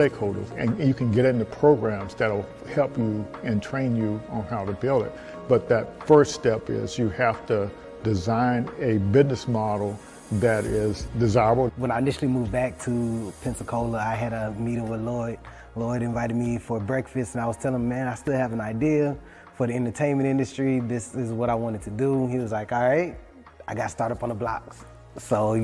stakeholders, and you can get into programs that'll help you and train you on how to build it. But that first step is you have to design a business model that is desirable. When I initially moved back to Pensacola, I had a meeting with Lloyd. Lloyd invited me for breakfast, and I was telling him, man, I still have an idea for the entertainment industry. This is what I wanted to do. He was like, all right, I got Startup on the Blocks. So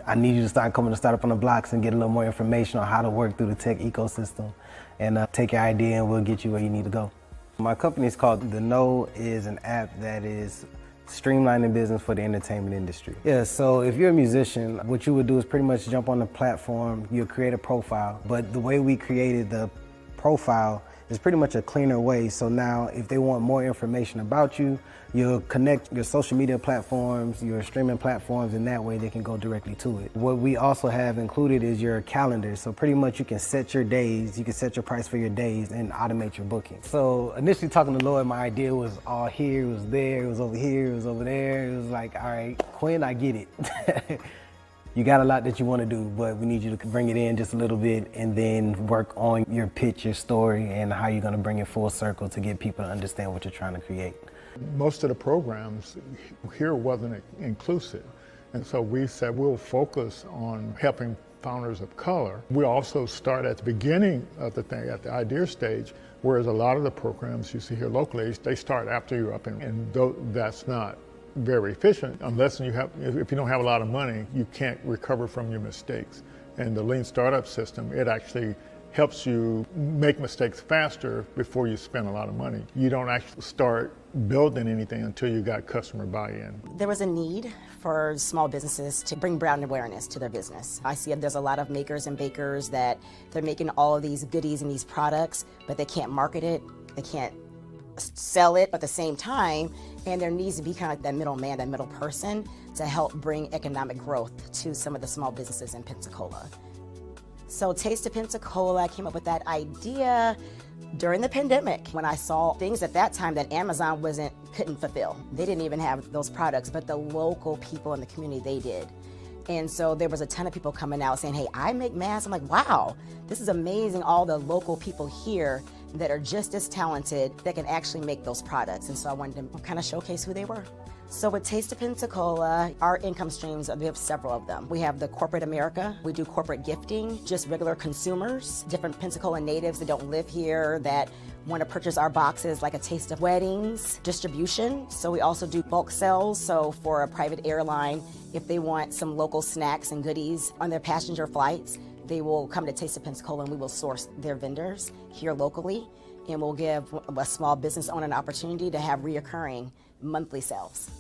I need you to start coming to Startup on the Blocks and get a little more information on how to work through the tech ecosystem, and take your idea and we'll get you where you need to go. My company is called The Know, is an app that is streamlining business for the entertainment industry. Yeah, so if you're a musician, what you would do is pretty much jump on the platform, you'll create a profile, but the way we created the profile is pretty much a cleaner way. So now if they want more information about you, you'll connect your social media platforms, your streaming platforms, and that way they can go directly to it. What we also have included is your calendar. So pretty much you can set your days, you can set your price for your days and automate your booking. So initially talking to Lloyd, my idea was all here, it was there, it was over here, it was over there. It was like, all right, Quinn, I get it. You got a lot that you want to do, but we need you to bring it in just a little bit and then work on your pitch, your story, and how you're going to bring it full circle to get people to understand what you're trying to create. Most of the programs here wasn't inclusive, and so we said we'll focus on helping founders of color. We also start at the beginning of the thing, at the idea stage, whereas a lot of the programs you see here locally, they start after you're up, and that's not very efficient unless if you don't have a lot of money, you can't recover from your mistakes. And the lean startup system, it actually helps you make mistakes faster before you spend a lot of money. You don't actually start building anything until you got customer buy-in. There was a need for small businesses to bring brand awareness to their business. I see there's a lot of makers and bakers that they're making all of these goodies and these products, but they can't market it, they can't sell it at the same time, and there needs to be kind of like that middleman, that middle person to help bring economic growth to some of the small businesses in Pensacola. So Taste of Pensacola, I came up with that idea during the pandemic when I saw things at that time that Amazon couldn't fulfill. They didn't even have those products, but the local people in the community, they did. And so there was a ton of people coming out saying, hey, I make masks. I'm like, wow, this is amazing, all the local people here that are just as talented that can actually make those products. And so I wanted to kind of showcase who they were. So with Taste of Pensacola, our income streams, we have several of them. We have the corporate America, we do corporate gifting, just regular consumers, different Pensacola natives that don't live here that want to purchase our boxes, like a taste of weddings, distribution. So we also do bulk sales. So for a private airline, if they want some local snacks and goodies on their passenger flights, they will come to Taste of Pensacola and we will source their vendors here locally, and we'll give a small business owner an opportunity to have reoccurring monthly sales.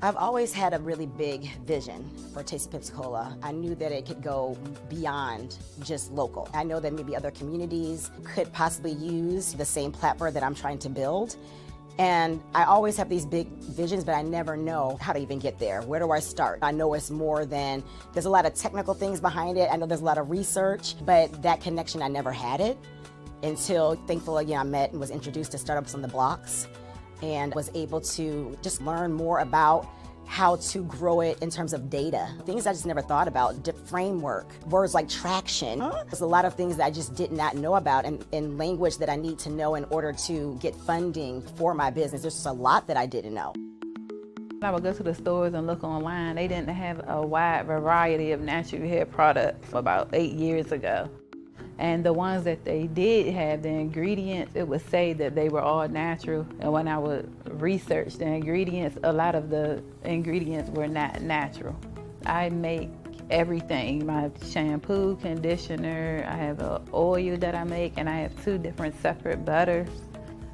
I've always had a really big vision for Taste of Pensacola. I knew that it could go beyond just local. I know that maybe other communities could possibly use the same platform that I'm trying to build. And I always have these big visions, but I never know how to even get there. Where do I start? I know it's more than, there's a lot of technical things behind it. I know there's a lot of research, but that connection, I never had it until, thankfully, I met and was introduced to Startups on the Blocks and was able to just learn more about how to grow it in terms of data. Things I just never thought about, framework, words like traction. There's a lot of things that I just did not know about and language that I need to know in order to get funding for my business. There's just a lot that I didn't know. I would go to the stores and look online. They didn't have a wide variety of natural hair products about 8 years ago. And the ones that they did have, the ingredients, it would say that they were all natural. And when I would research the ingredients, a lot of the ingredients were not natural. I make everything, my shampoo, conditioner, I have an oil that I make, and I have 2 different separate butters.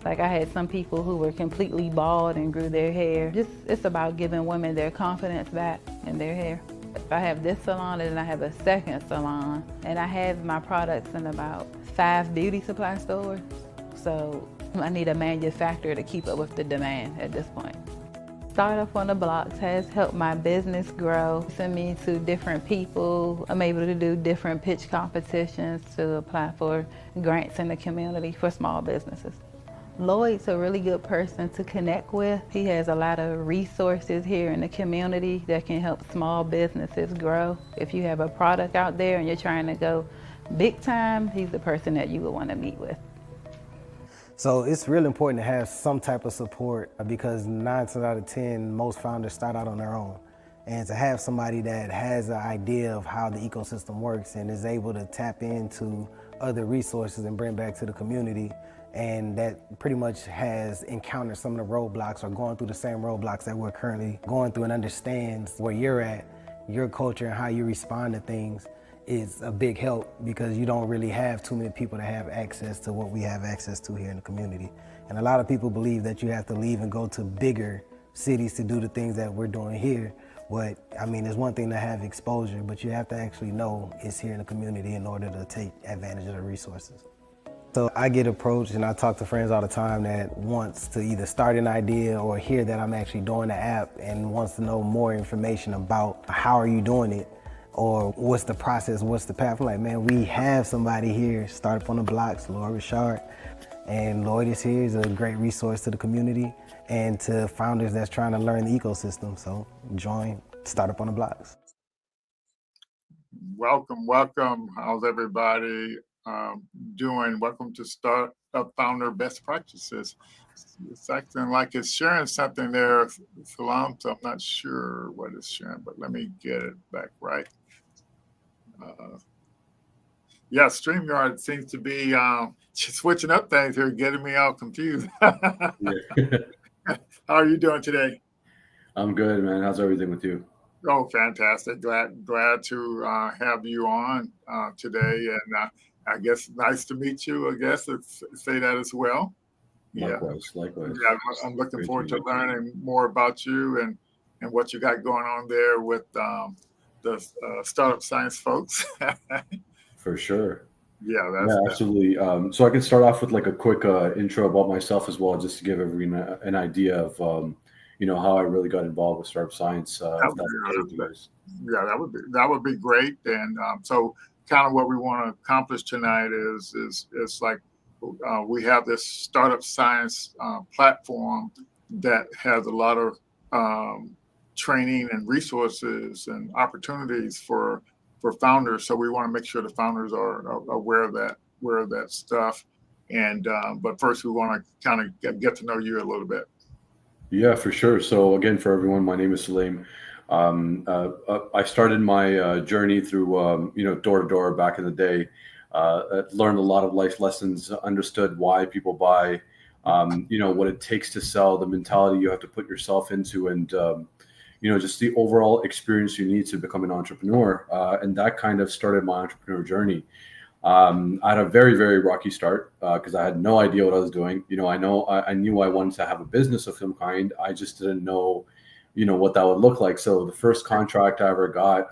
Like I had some people who were completely bald and grew their hair. It's about giving women their confidence back in their hair. If I have this salon and I have a second salon, and I have my products in about 5 beauty supply stores, so I need a manufacturer to keep up with the demand at this point. Startup on the Blocks has helped my business grow, send me to different people. I'm able to do different pitch competitions to apply for grants in the community for small businesses. Lloyd's a really good person to connect with. He has a lot of resources here in the community that can help small businesses grow. If you have a product out there and you're trying to go big time, he's the person that you would want to meet with. So it's really important to have some type of support because 9 times out of 10, most founders start out on their own. And to have somebody that has an idea of how the ecosystem works and is able to tap into other resources and bring back to the community, and that pretty much has encountered some of the roadblocks or going through the same roadblocks that we're currently going through and understands where you're at, your culture and how you respond to things, is a big help because you don't really have too many people that have access to what we have access to here in the community. And a lot of people believe that you have to leave and go to bigger cities to do the things that we're doing here. But I mean, it's one thing to have exposure, but you have to actually know it's here in the community in order to take advantage of the resources. So I get approached and I talk to friends all the time that wants to either start an idea or hear that I'm actually doing the app and wants to know more information about how are you doing it or what's the process, what's the path. I'm like, man, we have somebody here, Startup on the Blocks, Lloyd Richard. And Lloyd is here, he's a great resource to the community and to founders that's trying to learn the ecosystem. So join Startup on the Blocks. Welcome, welcome. How's everybody doing? Welcome to Startup Founder Best Practices. It's acting like it's sharing something there, Salam, so I'm not sure what it's sharing, but let me get it back right. Yeah, StreamYard seems to be switching up things here, getting me all confused. How are you doing today? I'm good, man. How's everything with you? Oh, fantastic. Glad to have you on today. And I guess nice to meet you, I guess, say that as well. Likewise. Yeah, I'm looking forward to learning more about you and what you got going on there with the Startup Science folks. For sure. Yeah, absolutely. So I can start off with like a quick intro about myself as well, just to give everyone an idea of how I really got involved with Startup Science. That would be great. And so kind of what we want to accomplish tonight is like we have this Startup Science platform that has a lot of training and resources and opportunities for founders. So we want to make sure the founders are aware of that stuff. And but first, we want to kind of get to know you a little bit. Yeah, for sure. So again, for everyone, my name is Salim. I started my journey through door to door back in the day. Learned a lot of life lessons, understood why people buy, what it takes to sell, the mentality you have to put yourself into, and just the overall experience you need to become an entrepreneur. And that kind of started my entrepreneur journey. I had a very, very rocky start because I had no idea what I was doing. I knew I wanted to have a business of some kind. I just didn't know, what that would look like. So the first contract I ever got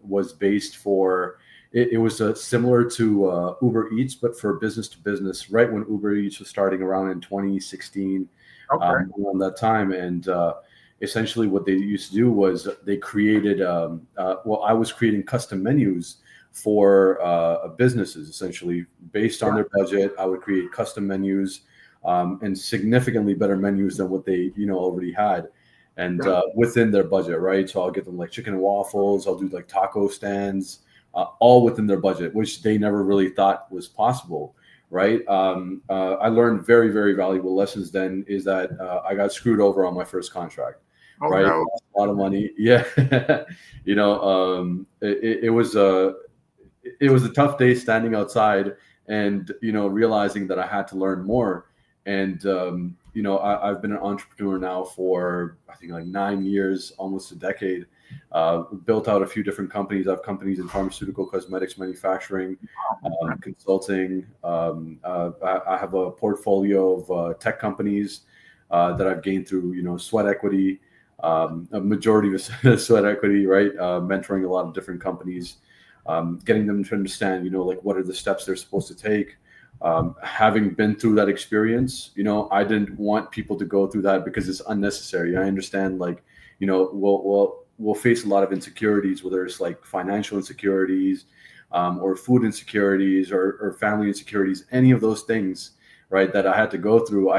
was based for, it was similar to Uber Eats, but for business to business, right when Uber Eats was starting around in 2016, around that time. And essentially what they used to do was they created, I was creating custom menus for businesses, essentially based on their budget. I would create custom menus and significantly better menus than what they already had, and within their budget, right? So I'll get them like chicken and waffles, I'll do like taco stands, all within their budget, which they never really thought was possible, right? I learned very, very valuable lessons then, is that I got screwed over on my first contract. Right, no. A lot of money. Yeah. It was a tough day standing outside and, realizing that I had to learn more. And, I've been an entrepreneur now for, I think, like 9 years, almost a decade. Built out a few different companies. I have companies in pharmaceutical, cosmetics, manufacturing, consulting. I have a portfolio of tech companies that I've gained through, sweat equity, a majority of sweat equity, right? Mentoring a lot of different companies. Getting them to understand, like what are the steps they're supposed to take. Having been through that experience, I didn't want people to go through that because it's unnecessary. I understand, like, we'll face a lot of insecurities, whether it's like financial insecurities, or food insecurities, or family insecurities, any of those things, right, that I had to go through.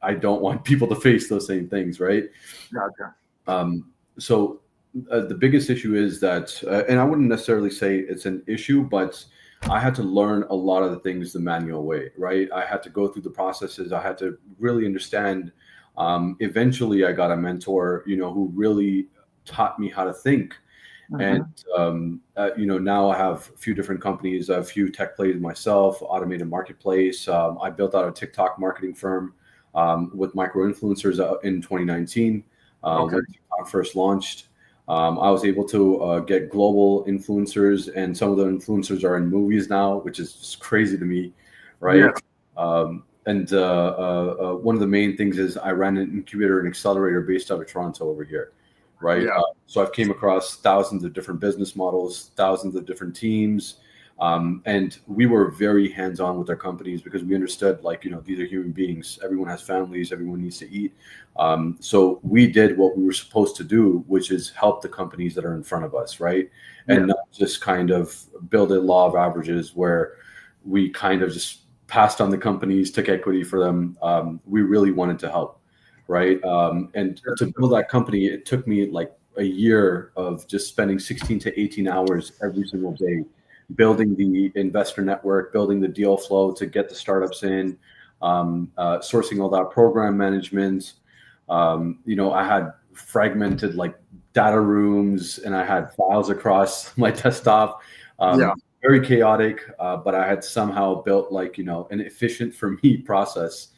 I don't want people to face those same things, right? Gotcha. So the biggest issue is that, and I wouldn't necessarily say it's an issue, but I had to learn a lot of the things the manual way, right? I had to go through the processes. I had to really understand. Eventually, I got a mentor, who really taught me how to think. And now I have a few different companies, a few tech plays myself, automated marketplace. I built out a TikTok marketing firm with micro influencers in 2019 when TikTok first launched. I was able to get global influencers, and some of the influencers are in movies now, which is just crazy to me, right? Yeah. And one of the main things is I ran an incubator and accelerator based out of Toronto over here, right? Yeah. So I've came across thousands of different business models, thousands of different teams, and we were very hands-on with our companies because we understood, these are human beings. Everyone has families. Everyone needs to eat. So we did what we were supposed to do, which is help the companies that are in front of us, right? And not just kind of build a law of averages where we kind of just passed on the companies, took equity for them. We really wanted to help, right? And to build that company, it took me like a year of just spending 16 to 18 hours every single day, building the investor network, building the deal flow to get the startups in, sourcing all that program management. I had fragmented data rooms, and I had files across my desktop. Very chaotic, but I had somehow built an efficient for me process.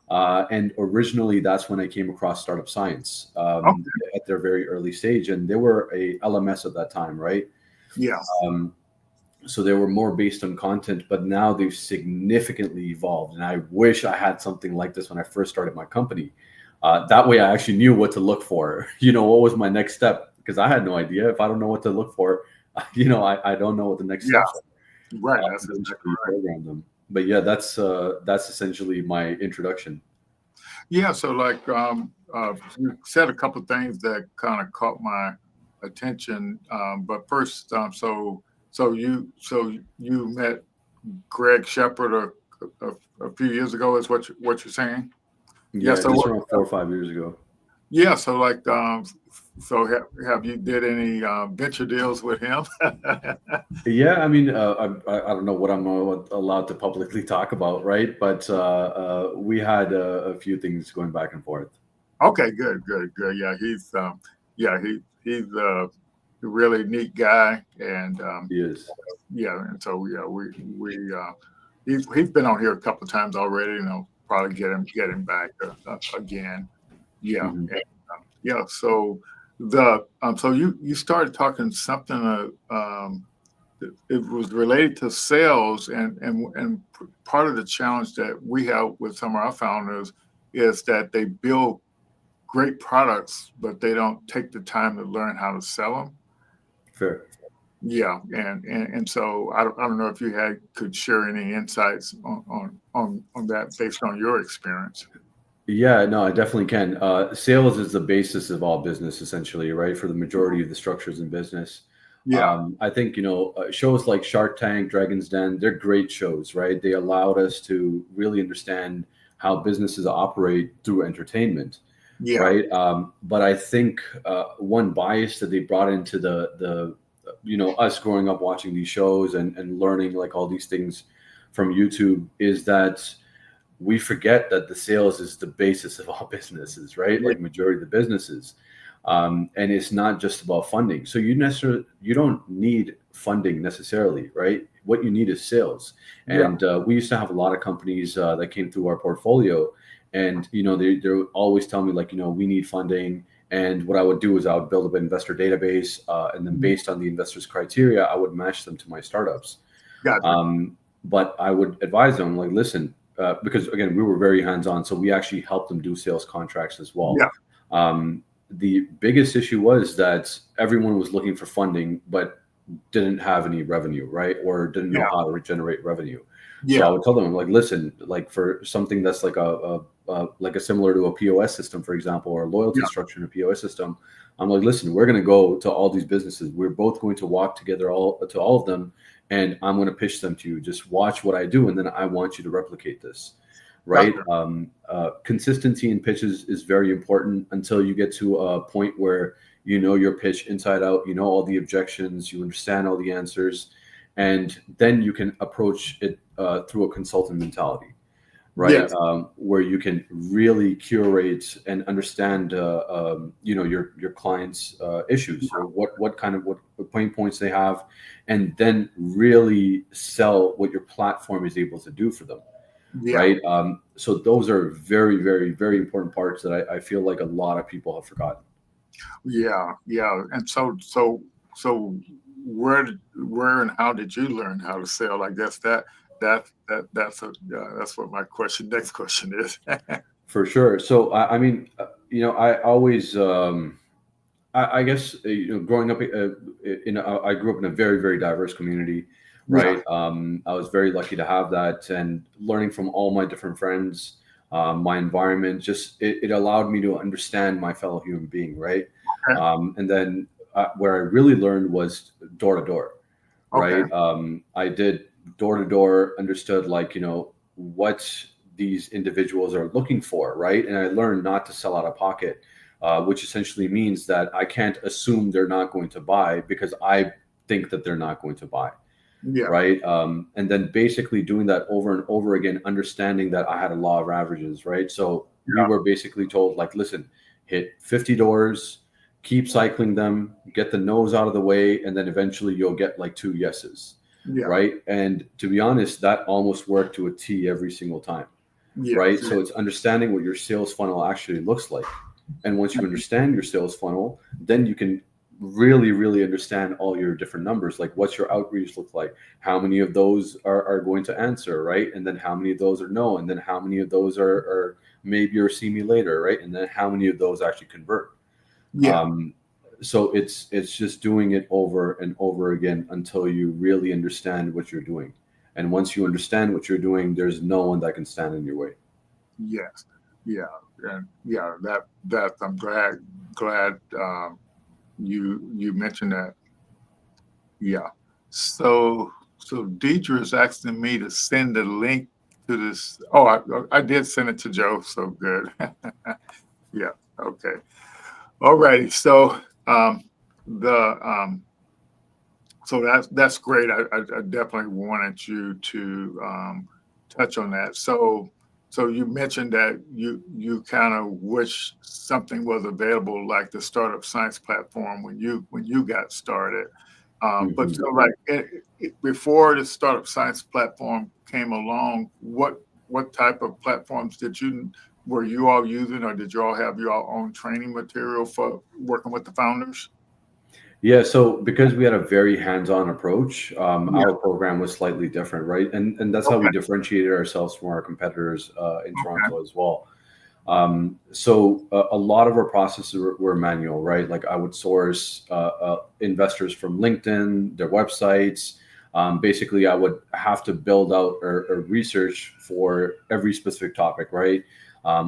And originally, that's when I came across Startup Science at their very early stage, and they were a LMS at that time, right? Yeah. So they were more based on content, but now they've significantly evolved. And I wish I had something like this when I first started my company. That way, I actually knew what to look for. What was my next step? Because I had no idea. If I don't know what to look for, I don't know what the next steps are. Right. That's exactly right. Program them. But yeah, that's essentially my introduction. Yeah. So you said a couple of things that kind of caught my attention. But first, so you met Greg Shepard a few years ago, is what you're saying? Yeah, so around 4 or 5 years ago. Yeah. So have you did any venture deals with him? Yeah, I mean, I don't know what I'm allowed to publicly talk about, right? But we had a few things going back and forth. Okay, good. Yeah, he's he's a really neat guy, and He is. Yeah, and so he's been on here a couple of times already, and I'll probably get him back again. Yeah, Mhm. and, So so you started talking something. It was related to sales, and part of the challenge that we have with some of our founders is that they build great products, but they don't take the time to learn how to sell them. Fair. Yeah, and so I don't know if you could share any insights on that based on your experience. Yeah, no, I definitely can. Sales is the basis of all business, essentially, right? For the majority of the structures in business. Yeah, I think, shows like Shark Tank, Dragon's Den, they're great shows, right? They allowed us to really understand how businesses operate through entertainment, yeah, right? But I think one bias that they brought into the us growing up watching these shows and learning like all these things from YouTube is that we forget that the sales is the basis of all businesses, right? Yeah. Like majority of the businesses. And it's not just about funding. So you don't need funding necessarily, right? What you need is sales. And we used to have a lot of companies that came through our portfolio, and they always tell me we need funding. And what I would do is I would build up an investor database, and then based on the investors' criteria, I would match them to my startups. gotcha. But I would advise them listen, because again, we were very hands-on, so we actually helped them do sales contracts as well. Yeah. The biggest issue was that everyone was looking for funding, but didn't have any revenue, right? Or didn't know how to generate revenue. Yeah. So I would tell them listen, for something that's like a similar to a POS system, for example, or a loyalty structure in a POS system. I'm listen, we're going to go to all these businesses. We're both going to walk together to all of them, and I'm going to pitch them to you. Just watch what I do, and then I want you to replicate this. Right. Consistency in pitches is very important until you get to a point where your pitch inside out, all the objections, you understand all the answers, and then you can approach it through a consultant mentality, right? Yes. Where you can really curate and understand, your clients' issues, or what pain points they have, and then really sell what your platform is able to do for them, Yeah. right? So those are very, very, very important parts that I feel like a lot of people have forgotten. Yeah. Yeah. And so where and how did you learn how to sell? I guess that's what my next question is. For sure. So I mean, I always, I guess, growing up, I grew up in a very, very diverse community, Yeah. right? I was very lucky to have that, and learning from all my different friends, my environment, just it allowed me to understand my fellow human being, right? Okay. And then where I really learned was door to door, Okay. right? I did door to door, understood, like, what these individuals are looking for, right? And I learned not to sell out of pocket, which essentially means that I can't assume they're not going to buy because I think that they're not going to buy, Yeah. right? And then basically doing that over and over again, understanding that I had a law of averages, right? So we Yeah. were basically told, like, listen, hit 50 doors, keep cycling them, get the no's out of the way, and then eventually you'll get like 2 yeses, Yeah. right? And to be honest, that almost worked to a T every single time, right? Yes. So it's understanding what your sales funnel actually looks like. And once you understand your sales funnel, then you can really, really understand all your different numbers. Like, what's your outreach look like? How many of those are going to answer, right? And then how many of those are no? And then how many of those are maybe or see me later, right? And then how many of those actually convert? Yeah. So it's just doing it over and over again until you really understand what you're doing. And once you understand what you're doing, there's no one that can stand in your way. Yes. Yeah. And yeah, that I'm glad you mentioned that. Yeah. So Deidre is asking me to send the link to this. Oh, I did send it to Joe. So good. Yeah. Okay. All righty. The so that's great. I definitely wanted you to touch on that. So you mentioned that you kind of wish something was available like the Startup Science platform when you got started. But Mhm. so like before the Startup Science platform came along, what type of platforms were you all using, or did you all have your own training material for working with the founders? Yeah, so because we had a very hands-on approach, Yeah. our program was slightly different, right? And that's how we Okay. differentiated ourselves from our competitors in Okay. Toronto as well. So a lot of our processes were manual, right? Like, I would source investors from LinkedIn, their websites. Basically, I would have to build out or research for every specific topic, right?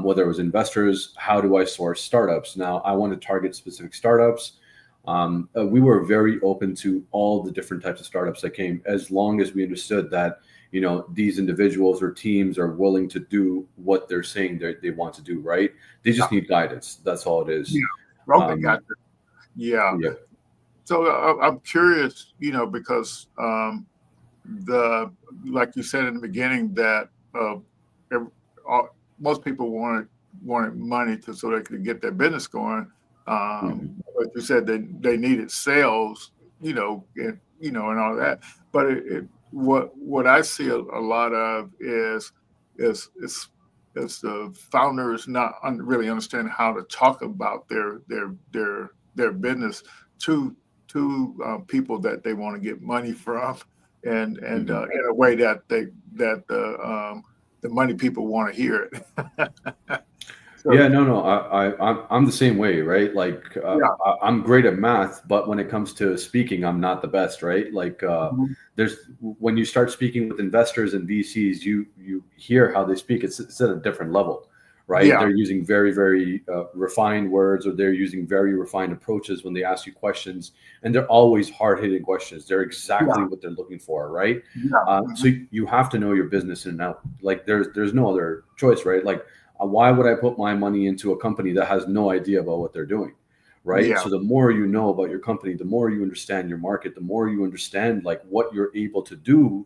Whether it was investors, how do I source startups? Now, I want to target specific startups. We were very open to all the different types of startups that came, as long as we understood that, these individuals or teams are willing to do what they're saying they want to do, right? They just need guidance. That's all it is. Yeah. Okay. Um, Gotcha. Yeah. yeah. So I'm curious, because the like you said in the beginning that ev- most people wanted money so they could get their business going. Mhm. But you said they needed sales, and all that. But what I see a lot of is is is the founders not really understanding how to talk about their business to people that they want to get money from, and Mhm. in a way that the money people want to hear it. Yeah, So no, I'm the same way, right? Like, yeah. I'm great at math, but when it comes to speaking, I'm not the best, right? Like, Mhm. there's when you start speaking with investors and VCs, you hear how they speak. It's at a different level, right? Yeah. They're using very, very refined words, or they're using very refined approaches when they ask you questions, and they're always hard hitting questions. They're exactly Yeah. what they're looking for, right? Yeah. So you have to know your business in and out. Like, there's no other choice, right? Like, why would I put my money into a company that has no idea about what they're doing, right? Yeah. So the more you know about your company, the more you understand your market, the more you understand like what you're able to do,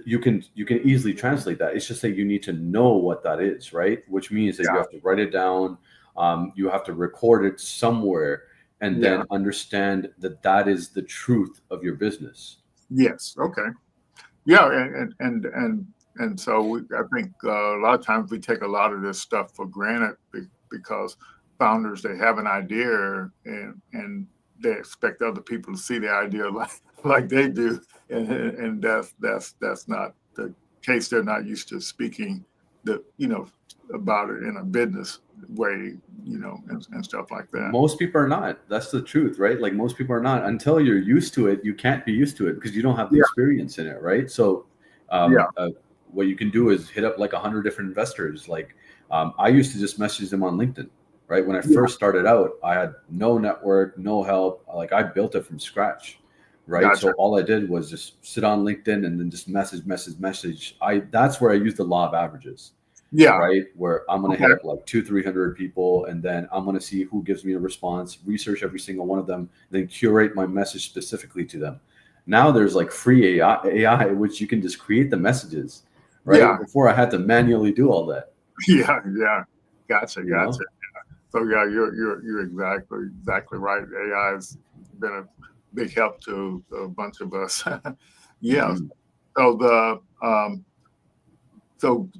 you can easily translate that. It's just that you need to know what that is, right? Which means that you Yeah. have to write it down, you have to record it somewhere, and Yeah. then understand that that is the truth of your business. Yes. Okay. Yeah. And so I think a lot of times we take a lot of this stuff for granted because founders, they have an idea and they expect other people to see the idea like they do, and that's not the case. They're not used to speaking about it in a business way, and stuff like that. Most people are not. That's the truth, right? Like most people are not. Until you're used to it, you can't be used to it because you don't have the Yeah. experience in it, right? So Yeah. what you can do is hit up like 100 different investors. Like I used to just message them on LinkedIn, right? When I Yeah. first started out, I had no network, no help. Like I built it from scratch, right? Gotcha. So all I did was just sit on LinkedIn and then just message. That's where I used the law of averages. Yeah. Right, where I'm going to Okay. hit up like 200-300 people, and then I'm going to see who gives me a response, research every single one of them, then curate my message specifically to them. Now there's like free AI which you can just create the messages, right? Yeah. Before I had to manually do all that. Yeah. Yeah. Gotcha. You know? So yeah, you're exactly right. AI has been a big help to a bunch of us. Yeah. Mhm. So so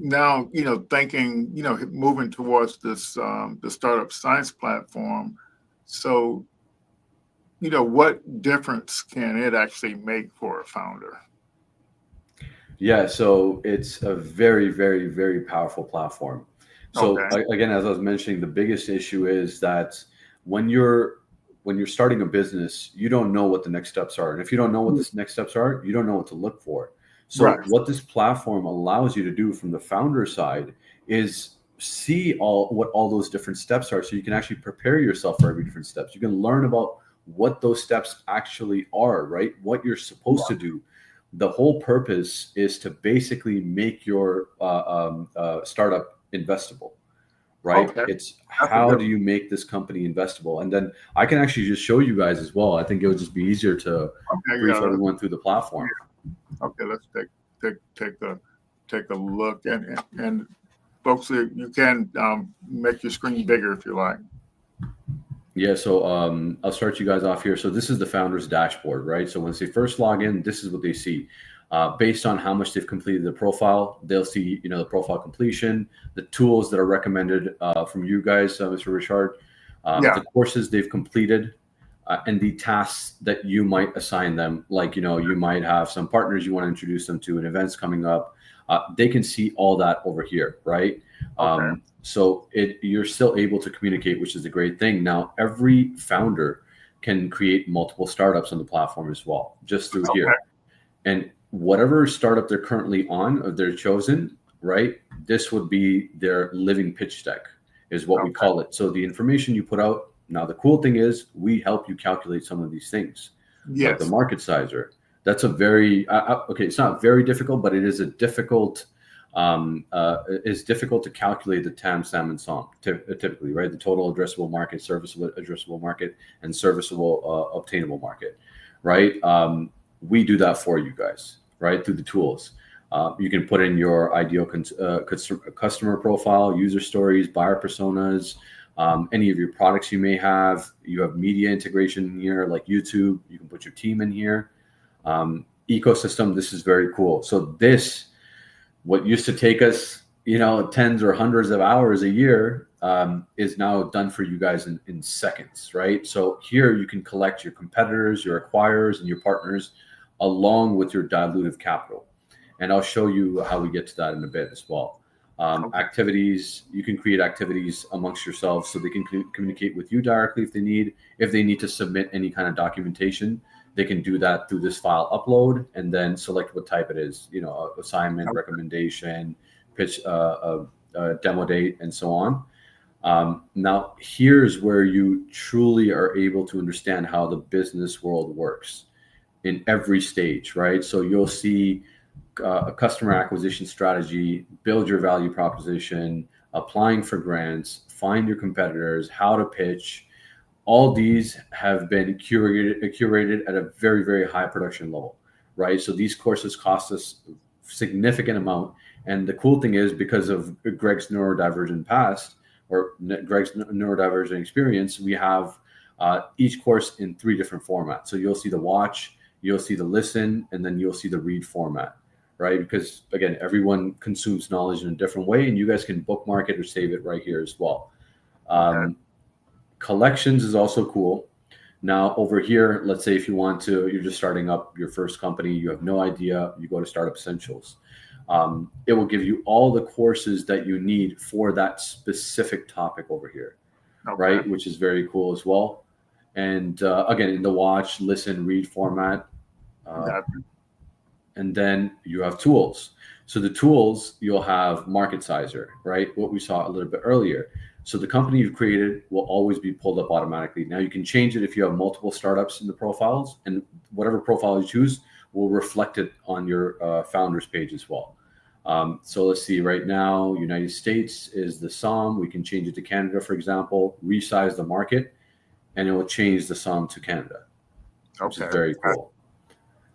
now, thinking, moving towards this the startup science platform. So, what difference can it actually make for a founder? Yeah, so it's a very, very, very powerful platform. So Okay. again, as I was mentioning, the biggest issue is that when you're starting a business, you don't know what the next steps are, and if you don't know what the next steps are, you don't know what to look for. So Right. what this platform allows you to do from the founder side is see what all those different steps are, so you can actually prepare yourself for every different steps. You can learn about what those steps actually are, right? What you're supposed to do. The whole purpose is to basically make your startup investable, right? Okay. It's That's a how good do you make this company investable? And then I can actually just show you guys as well. I think it would just be easier to Okay. brief Yeah. everyone through the platform. Okay. Let's take a look, and folks, you can make your screen bigger if you like. Yeah, so I'll start you guys off here. So this is the founder's dashboard, right? So once they first log in, this is what they see. Based on how much they've completed the profile, they'll see, the profile completion, the tools that are recommended from you guys, Mr. Richard, Yeah. the courses they've completed, and the tasks that you might assign them. Like, you might have some partners you want to introduce them to and events coming up. They can see all that over here, right? Okay. So you're still able to communicate, which is a great thing. Now, every founder can create multiple startups on the platform as well, just through here. And whatever startup they're currently on or they're chosen, right? This would be their living pitch deck, is what we call it. So the information you put out. Now, the cool thing is we help you calculate some of these things, like the Yes. market sizer. That's a very okay. It's not very difficult, but it is a difficult. It's difficult to calculate the TAM, SAM, and SOM typically, right? The total addressable market, serviceable addressable market, and serviceable obtainable market, right? We do that for you guys, right? Through the tools. You can put in your ideal customer profile, user stories, buyer personas, any of your products you may have. You have media integration in here, like YouTube. You can put your team in here. Ecosystem. This is very cool. So what used to take us, tens or hundreds of hours a year, is now done for you guys in seconds, right? So here you can collect your competitors, your acquirers, and your partners, along with your dilutive capital. And I'll show you how we get to that in a bit as well. Activities, you can create activities amongst yourselves so they can communicate with you directly if they need. If they need to submit any kind of documentation, they can do that through this file upload and then select what type it is, assignment, recommendation, pitch, demo date, and so on. Now, here's where you truly are able to understand how the business world works in every stage, right? So you'll see a customer acquisition strategy, build your value proposition, applying for grants, find your competitors, how to pitch. All these have been curated at a very, very high production level, right? So these courses cost us a significant amount. And the cool thing is, because of Greg's neurodivergent past, or Greg's neurodivergent experience, we have each course in 3 different formats. So you'll see the watch, you'll see the listen, and then you'll see the read format, right? Because again, everyone consumes knowledge in a different way, and you guys can bookmark it or save it right here as well. Okay. Collections is also cool. Now over here, let's say if you want to, you're just starting up your first company, you have no idea, you go to Startup Essentials. It will give you all the courses that you need for that specific topic over here, right? Which is very cool as well. And again, in the watch, listen, read format. And then you have tools. So the tools, you'll have Market Sizer, right? What we saw a little bit earlier. So the company you've created will always be pulled up automatically. Now you can change it if you have multiple startups in the profiles, and whatever profile you choose will reflect it on your founders page as well. So let's see, right now, United States is the SOM. We can change it to Canada, for example, resize the market, and it will change the SOM to Canada, which is very cool.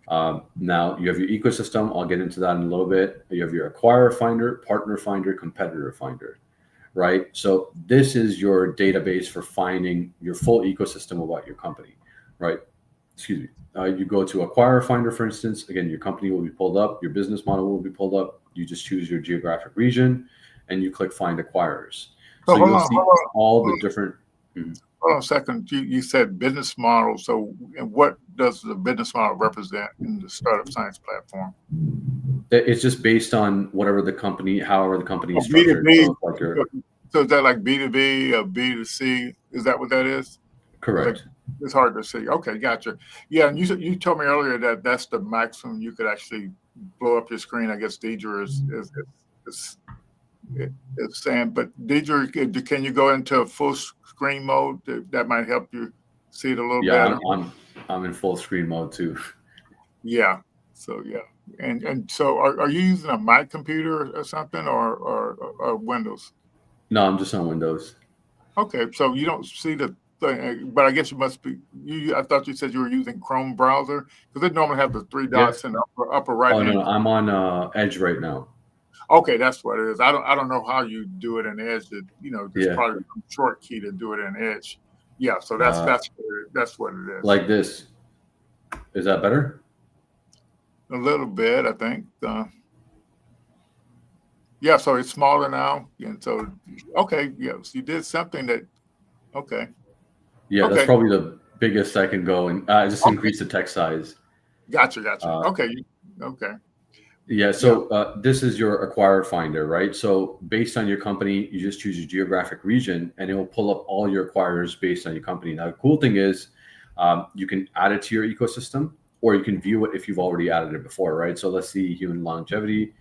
Now you have your ecosystem. I'll get into that in a little bit. You have your acquirer finder, partner finder, competitor finder, right? So this is your database for finding your full ecosystem about your company, right? Excuse me. You go to acquirer finder, for instance. Again, your company will be pulled up. Your business model will be pulled up. You just choose your geographic region, and you click find acquirers. So you'll see all the different. Hold on a second. You said business model. So what does the business model represent in the Startup Science platform? It's just based on whatever the company, however the company is structured. So is that like B2B or B2C? Is that what that is? Correct. It's hard to see. Okay, gotcha. Yeah, and you told me earlier that that's the maximum you could actually blow up your screen. I guess Deidre is saying, but Deidre, can you go into a full screen mode? That might help you see it a little better. Yeah, I'm in full screen mode too. Yeah. So yeah, and so are you using a Mac computer or something, or Windows? No, I'm just on Windows. Okay, so you don't see the thing, but I guess you must be. I thought you said you were using Chrome browser, because they normally have the 3 dots in the upper right. Oh no, I'm on Edge right now. Okay, that's what it is. I don't know how you do it in Edge. There's probably a short key to do it in Edge. Yeah, so that's what it is. Like this. Is that better? A little bit, I think. Yeah, so it's smaller now, and so okay, yeah, so you did something that. Okay. Yeah, okay. That's probably the biggest I can go, and just increase the text size. Gotcha. Okay. Okay. Yeah, so this is your acquirer finder, right? So based on your company, you just choose your geographic region, and it will pull up all your acquirers based on your company. Now, the cool thing is you can add it to your ecosystem, or you can view it if you've already added it before, right? So let's see human longevity.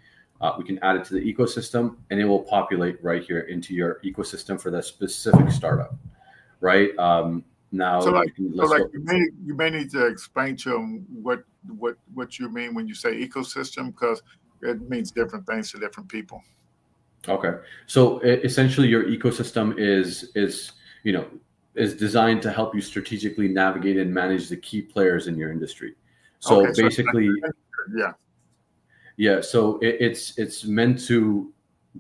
We can add it to the ecosystem, and it will populate right here into your ecosystem for that specific startup, right? Now, so you may need to explain to them what you mean when you say ecosystem, because it means different things to different people. Okay, so essentially, your ecosystem is designed to help you strategically navigate and manage the key players in your industry. So basically, so it's meant to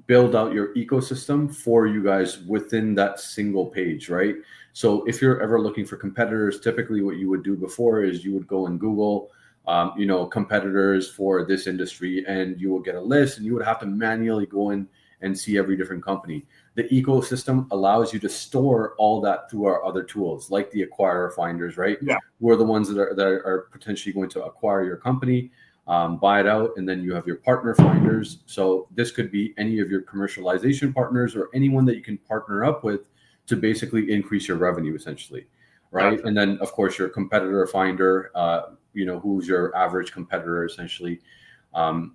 build out your ecosystem for you guys within that single page, right? So if you're ever looking for competitors, typically what you would do before is you would go and Google, competitors for this industry, and you will get a list, and you would have to manually go in and see every different company. The ecosystem allows you to store all that through our other tools, like the acquirer finders, right? Yeah. We're the ones that are potentially going to acquire your company, buy it out, and then you have your partner finders. So this could be any of your commercialization partners or anyone that you can partner up with to basically increase your revenue, essentially, right? Gotcha. And then, of course, your competitor finder, who's your average competitor, essentially.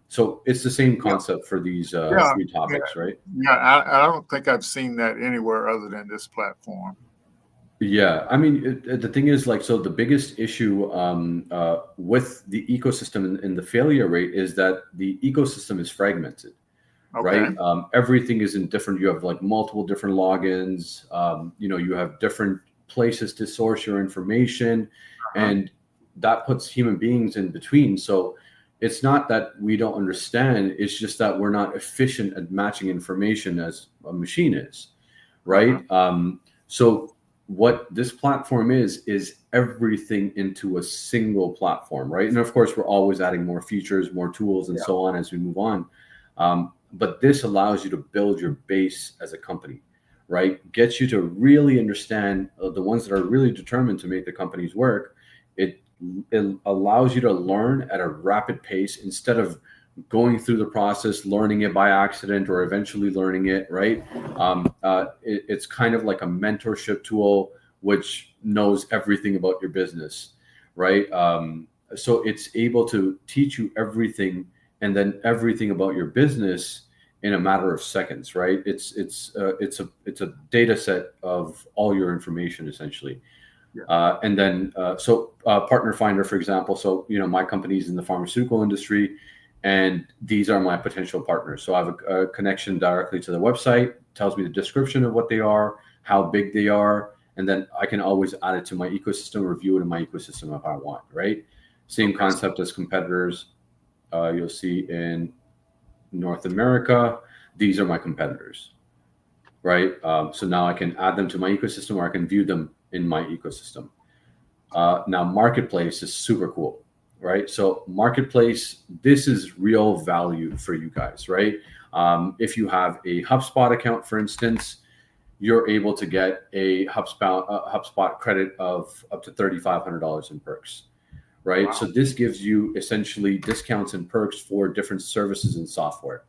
So it's the same concept for these 3 topics, right? Yeah, I don't think I've seen that anywhere other than this platform. Yeah, I mean, the thing is, so the biggest issue with the ecosystem and the failure rate is that the ecosystem is fragmented, Okay. right? Everything is in different. You have like multiple different logins. You have different places to source your information, Uh-huh. and that puts human beings in between. So it's not that we don't understand. It's just that we're not efficient at matching information as a machine is, Uh-huh. right? So what this platform is everything into a single platform, right? And of course, we're always adding more features, more tools, and Yeah. so on as we move on. But this allows you to build your base as a company, right? Gets you to really understand the ones that are really determined to make the companies work. It allows you to learn at a rapid pace instead of going through the process, learning it by accident, or eventually learning it, right? It's kind of like a mentorship tool which knows everything about your business, right? So it's able to teach you everything and then everything about your business in a matter of seconds, right? It's a data set of all your information essentially. Yeah. And then Partner Finder, for example. So my company's in the pharmaceutical industry, and these are my potential partners. So I have a connection directly to the website, tells me the description of what they are, how big they are, and then I can always add it to my ecosystem, review it in my ecosystem if I want, right? Same Okay. concept as competitors. You'll see in North America, these are my competitors, right? So now I can add them to my ecosystem, or I can view them in my ecosystem. Now, Marketplace is super cool, right? So Marketplace, this is real value for you guys, right? If you have a HubSpot account, for instance, you're able to get a HubSpot credit of up to $3,500 in perks, right? Wow. So this gives you essentially discounts and perks for different services and software.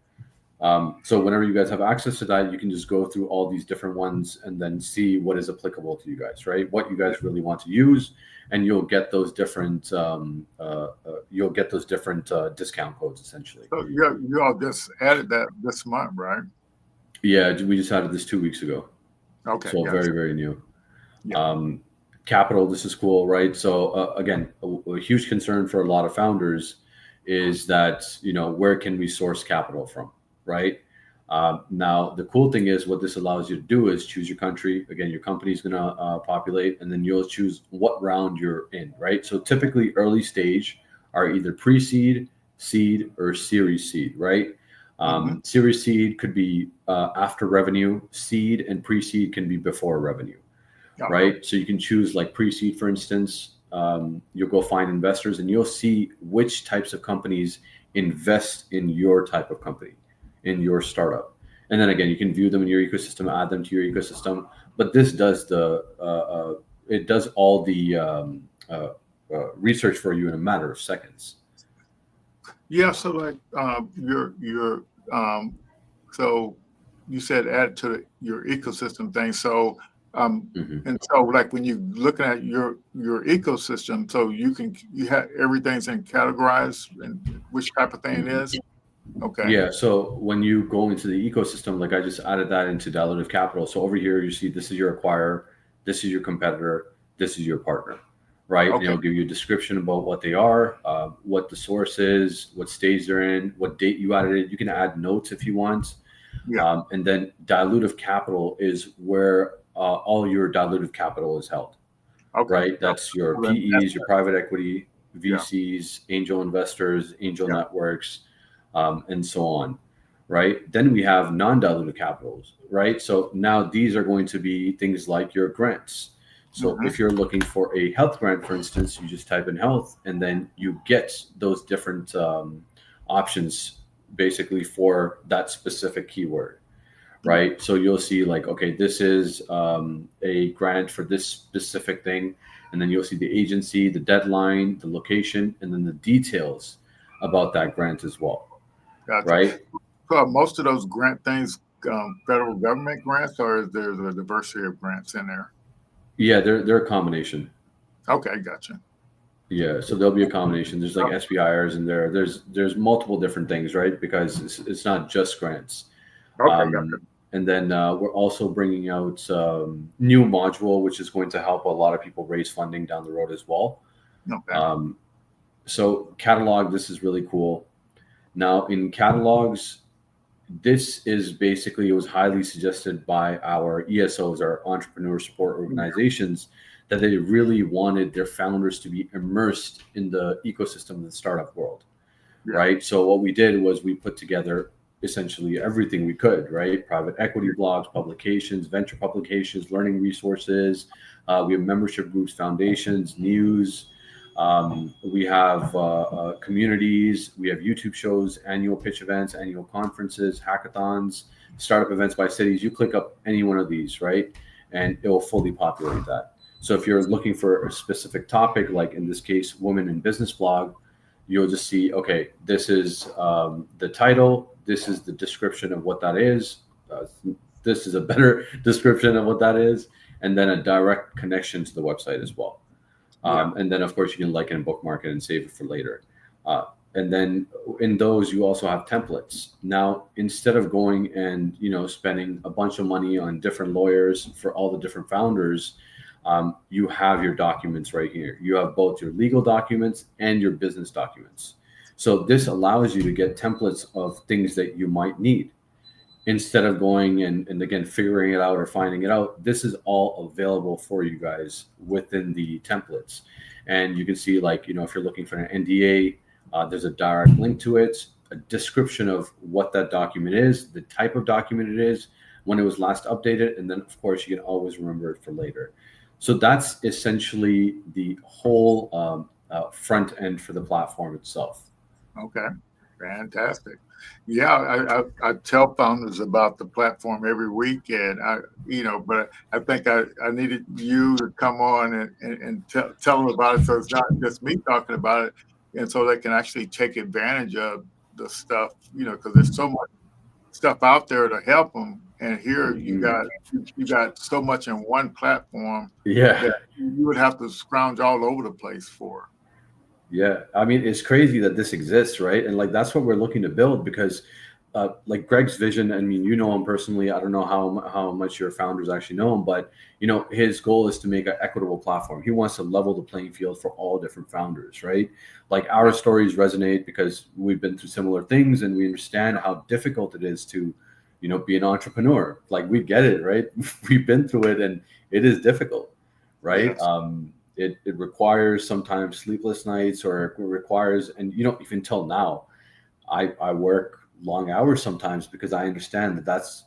So whenever you guys have access to that, you can just go through all these different ones and then see what is applicable to you guys, right? What you guys really want to use, and you'll get those different discount codes essentially. So you all just added that this month, right? Yeah, we just added this 2 weeks ago, Okay. so Yes. very, very new. Yeah. Capital, this is cool, right? So again, a huge concern for a lot of founders is that where can we source capital from, right? Now the cool thing is what this allows you to do is choose your country. Again, your company is going to populate, and then you'll choose what round you're in, right? So typically early stage are either pre-seed, seed, or series seed, right? Series seed could be after revenue. Seed and pre-seed can be before revenue. Right? So you can choose like pre-seed, for instance. You'll go find investors and you'll see which types of companies invest in your type of company, in your startup. And then again, you can view them in your ecosystem, add them to your ecosystem. But this does it does all the research for you in a matter of seconds. Yeah. So like so you said add to your ecosystem thing. So and so like when you looking at your ecosystem, so you have everything's in categorized and which type of thing it is. Okay. Yeah. So when you go into the ecosystem, like I just added that into dilutive capital. So over here, you see this is your acquirer, this is your competitor, this is your partner, right? Okay. And it'll give you a description about what they are, what the source is, what stage they're in, what date you added it. You can add notes if you want. Yeah. And then dilutive capital is where all your dilutive capital is held, Okay. right? That's your Well, PEs, your private equity, Yeah. VCs, angel investors, angel Yeah. networks, and so on, right? Then we have non-dilutive capitals, right? So now these are going to be things like your grants. So if you're looking for a health grant, for instance, you just type in health, and then you get those different options basically for that specific keyword, right? So you'll see like, okay, this is a grant for this specific thing. And then you'll see the agency, the deadline, the location, and then the details about that grant as well. Gotcha. Right? So most of those grant things, federal government grants, or is there a diversity of grants in there? Yeah, they're a combination. Okay, gotcha. Yeah, so there'll be a combination. There's like SBIRs in there. There's multiple different things, right? Because it's not just grants. Okay, gotcha. And then we're also bringing out new module, which is going to help a lot of people raise funding down the road as well. Okay. So catalog, this is really cool. Now in catalogs, this is basically, it was highly suggested by our ESOs, our entrepreneur support organizations, that they really wanted their founders to be immersed in the ecosystem of the startup world, Yeah. right? So what we did was we put together essentially everything we could, right? Private equity blogs, publications, venture publications, learning resources. We have membership groups, foundations, news. We have communities. We have YouTube shows, annual pitch events, annual conferences, hackathons, startup events by cities. You click up any one of these, right? And it will fully populate that. So if you're looking for a specific topic, like in this case, Women in Business blog, you'll just see, okay, this is the title. This is the description of what that is. This is a better description of what that is. And then a direct connection to the website as well. And then, of course, you can like and bookmark it and save it for later. And then in those, you also have templates. Now, instead of going and, spending a bunch of money on different lawyers for all the different founders, you have your documents right here. You have both your legal documents and your business documents. So this allows you to get templates of things that you might need. Instead of going and again, figuring it out or finding it out, this is all available for you guys within the templates. And you can see, like, if you're looking for an NDA, there's a direct link to it, a description of what that document is, the type of document it is, when it was last updated, and then, of course, you can always remember it for later. So that's essentially the whole front end for the platform itself. Okay, fantastic. Yeah, I tell founders about the platform every week, and but I think I needed you to come on and tell them about it, so it's not just me talking about it, and so they can actually take advantage of the stuff, because there's so much stuff out there to help them, and here you got so much in one platform that you would have to scrounge all over the place for. Yeah, I mean, it's crazy that this exists, right? And like that's what we're looking to build, because like Greg's vision, I mean, him personally. I don't know how much your founders actually know him, but his goal is to make an equitable platform. He wants to level the playing field for all different founders, right? Like our stories resonate because we've been through similar things and we understand how difficult it is to, be an entrepreneur. Like we get it, right? We've been through it and it is difficult, right? Yes. It requires sometimes sleepless nights, or it requires, and even till now, I work long hours sometimes because I understand that's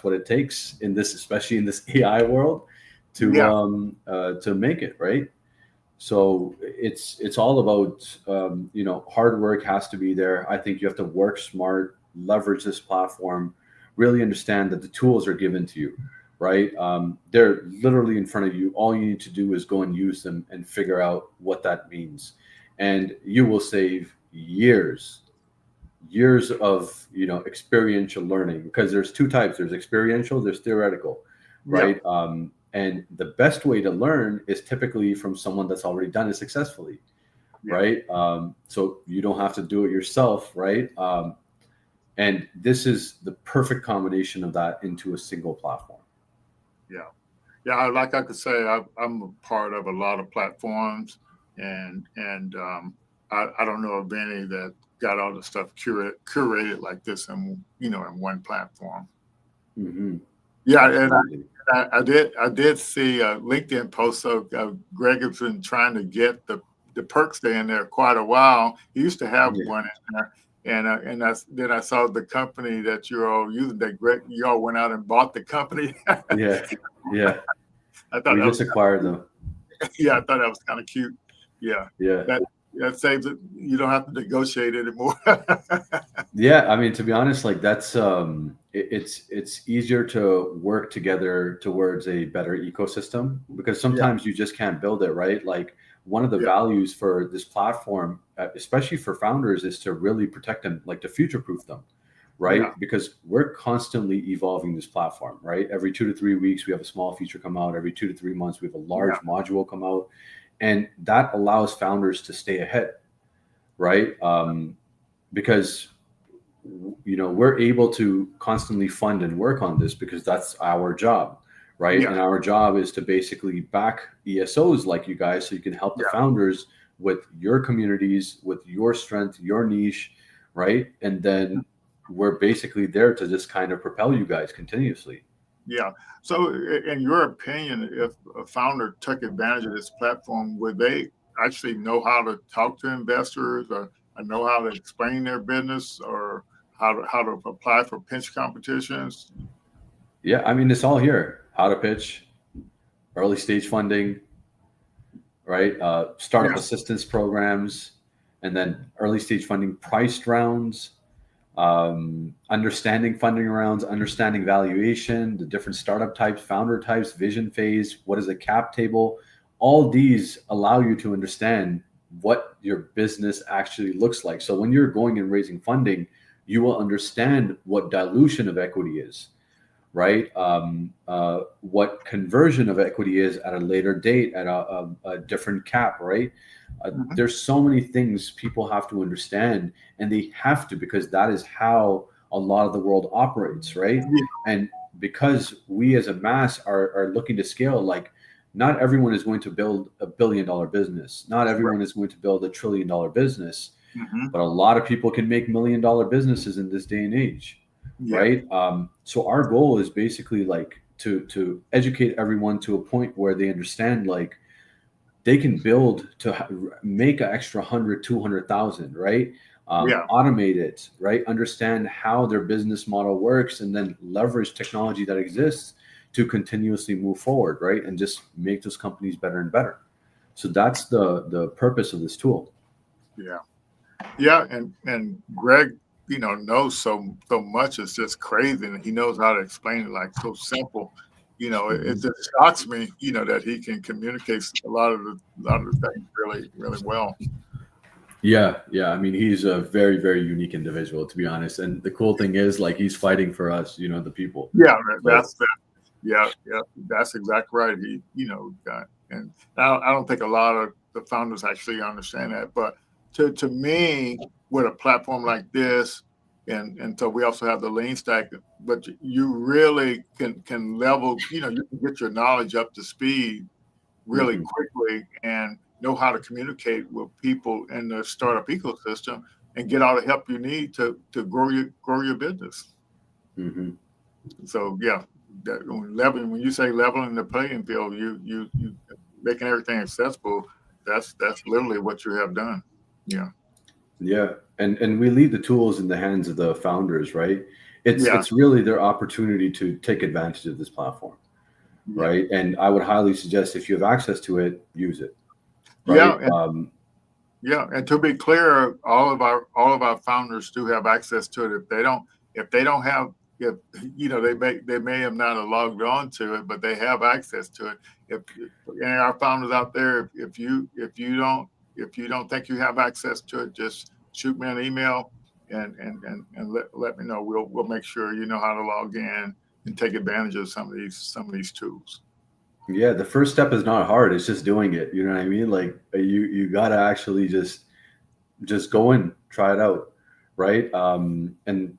what it takes in this, especially in this AI world, to make it, right. So it's all about hard work has to be there. I think you have to work smart, leverage this platform, really understand that the tools are given to you. Right? They're literally in front of you. All you need to do is go and use them and figure out what that means. And you will save years of, experiential learning, because there's two types. There's experiential, there's theoretical, right? And the best way to learn is typically from someone that's already done it successfully, right? So you don't have to do it yourself, right? And this is the perfect combination of that into a single platform. Yeah. Like I could say, I'm a part of a lot of platforms, and I don't know of any that got all the stuff curated like this in one platform. Mm-hmm. Yeah, and I did see a LinkedIn post of Greg has been trying to get the perks day in there quite a while. He used to have one in there. And then I saw the company that you're all using. That Greg, you all went out and bought the company. Yeah. I thought we just acquired them. Yeah, I thought that was kind of cute. Yeah. That saves it. You don't have to negotiate anymore. Yeah, I mean, to be honest, like that's it's easier to work together towards a better ecosystem, because sometimes you just can't build it, right? Like one of the values for this platform, especially for founders, is to really protect them, like to future-proof them, right? Because we're constantly evolving this platform, right? Every 2 to 3 weeks, we have a small feature come out. Every 2 to 3 months, we have a large module come out. And that allows founders to stay ahead, right? Because, we're able to constantly fund and work on this because that's our job, right? And our job is to basically back ESOs like you guys, so you can help the founders with your communities, with your strength, your niche, right? And then we're basically there to just kind of propel you guys continuously. Yeah. So, in your opinion, if a founder took advantage of this platform, would they actually know how to talk to investors, or know how to explain their business, or how to apply for pitch competitions? Yeah, I mean, it's all here: how to pitch, early stage funding, right? Startup Yeah. assistance programs, and then early stage funding, priced rounds, understanding funding rounds, understanding valuation, the different startup types, founder types, vision phase, what is a cap table. All these allow you to understand what your business actually looks like. So when you're going and raising funding, you will understand what dilution of equity is, right? What conversion of equity is at a later date at a different cap, right? Mhm. There's so many things people have to understand, and they have to, because that is how a lot of the world operates, right? Yeah. And because we as a mass are looking to scale, like not everyone is going to build $1 billion business. Not everyone is going to build $1 trillion business, Mhm. but a lot of people can make $1 million businesses in this day and age, Yeah. right? So our goal is basically like to educate everyone to a point where they understand, like, they can build to make an extra 100, 200,000, right? Yeah. Automate it, right? Understand how their business model works, and then leverage technology that exists to continuously move forward, right? And just make those companies better and better. So that's the purpose of this tool. Yeah. Yeah. And Greg, knows so much. It's just crazy, and he knows how to explain it like so simple. It Mhm. just shocks me, that he can communicate a lot of the things really, really well. Yeah, yeah. I mean, he's a very, very unique individual, to be honest. And the cool thing is, like, he's fighting for us, the people. Yeah, So that's that. Yeah, yeah, that's exactly right. And I don't think a lot of the founders actually understand that. But to me, with a platform like this, and so we also have the lean stack, but you really can level, you can get your knowledge up to speed really mhm, quickly and know how to communicate with people in the startup ecosystem and get all the help you need to grow your business. mhm. So yeah, when you say leveling the playing field, you making everything accessible. That's literally what you have done. Yeah, Yeah, and we leave the tools in the hands of the founders, right? It's yeah, it's really their opportunity to take advantage of this platform, yeah, right? And I would highly suggest, if you have access to it, use it, right? yeah, and to be clear, all of our founders do have access to it. If they don't have, if they may have not logged on to it, but they have access to it. If any of our founders out there, if you don't think you have access to it, just shoot me an email and let me know. We'll make sure you know how to log in and take advantage of some of these tools. Yeah, the first step is not hard. It's just doing it. You know what I mean? Like, you gotta actually just go in, try it out, right? And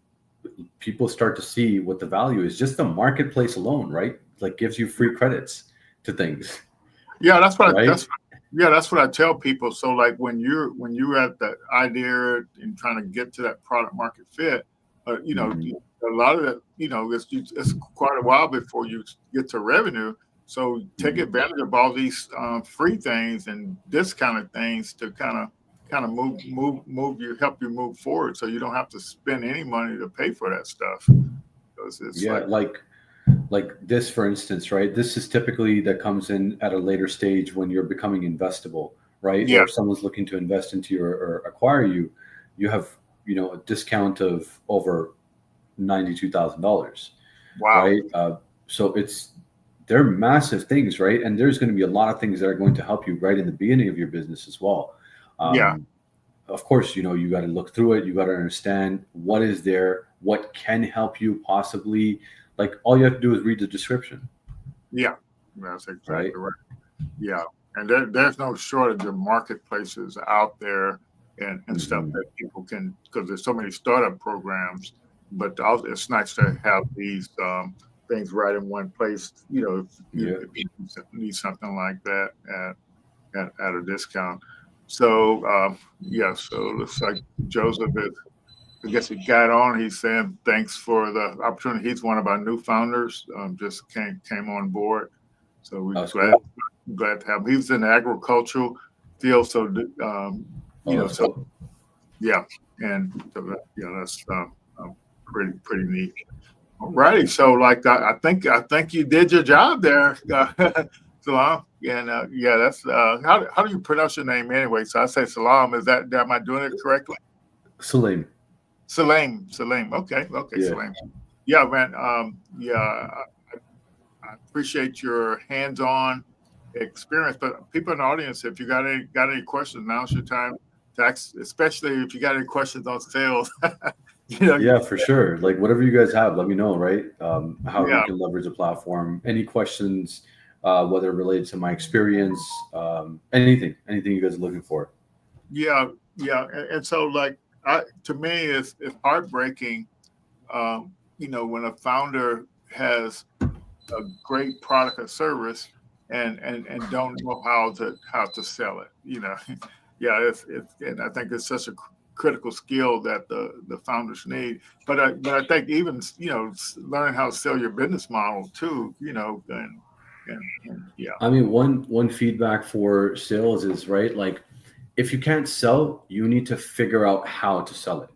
people start to see what the value is. Just the marketplace alone, right? Like, gives you free credits to things, Yeah, that's what I, right? that's yeah, that's what I tell people. So like when you're at the idea and trying to get to that product market fit, Mhm. a lot of that, it's quite a while before you get to revenue. So take Mhm. advantage of all these free things and discounted things to kind of help you move forward, so you don't have to spend any money to pay for that stuff. It's Yeah, like, like this, for instance, right? This is typically that comes in at a later stage when you're becoming investable, right? yeah, Or if someone's looking to invest into you, or acquire you, you have, a discount of over $92,000, wow, right? So they're massive things, right? And there's going to be a lot of things that are going to help you right in the beginning of your business as well. yeah, Um, of course, you got to look through it. You got to understand what is there, what can help you possibly. Like, all you have to do is read the description, yeah, that's right? exactly right. Yeah, and there's no shortage of marketplaces out there and stuff Hmm. that people can, because there's so many startup programs. But also, it's nice to have these things right in one place. Yeah. If you need something like that at a discount. So yeah, so it looks like Joseph I guess he got on. He's saying thanks for the opportunity. He's one of our new founders. Just came on board, so we're glad to have him. He was in the agricultural field, so so cool. yeah, and so that's pretty neat. Alrighty, so like I think you did your job there, Salam. And that's how do you pronounce your name anyway? So I say Salam. Am I doing it correctly? Salim. Salim. Okay, Yeah. Salim. Yeah, man. I appreciate your hands-on experience. But people in the audience, if you got any questions, now's your time to ask, especially if you got any questions on sales. Yeah, for sure. Like whatever you guys have, let me know, right? How you can leverage the platform. Any questions, whether related to my experience, anything you guys are looking for. Yeah. And so like to me, it's heartbreaking, when a founder has a great product or service and don't know how to sell it. It's and I think it's such a critical skill that the founders need. But I think even learning how to sell your business model too. And yeah. I mean, one feedback for sales is right. Like, if you can't sell, you need to figure out how to sell it,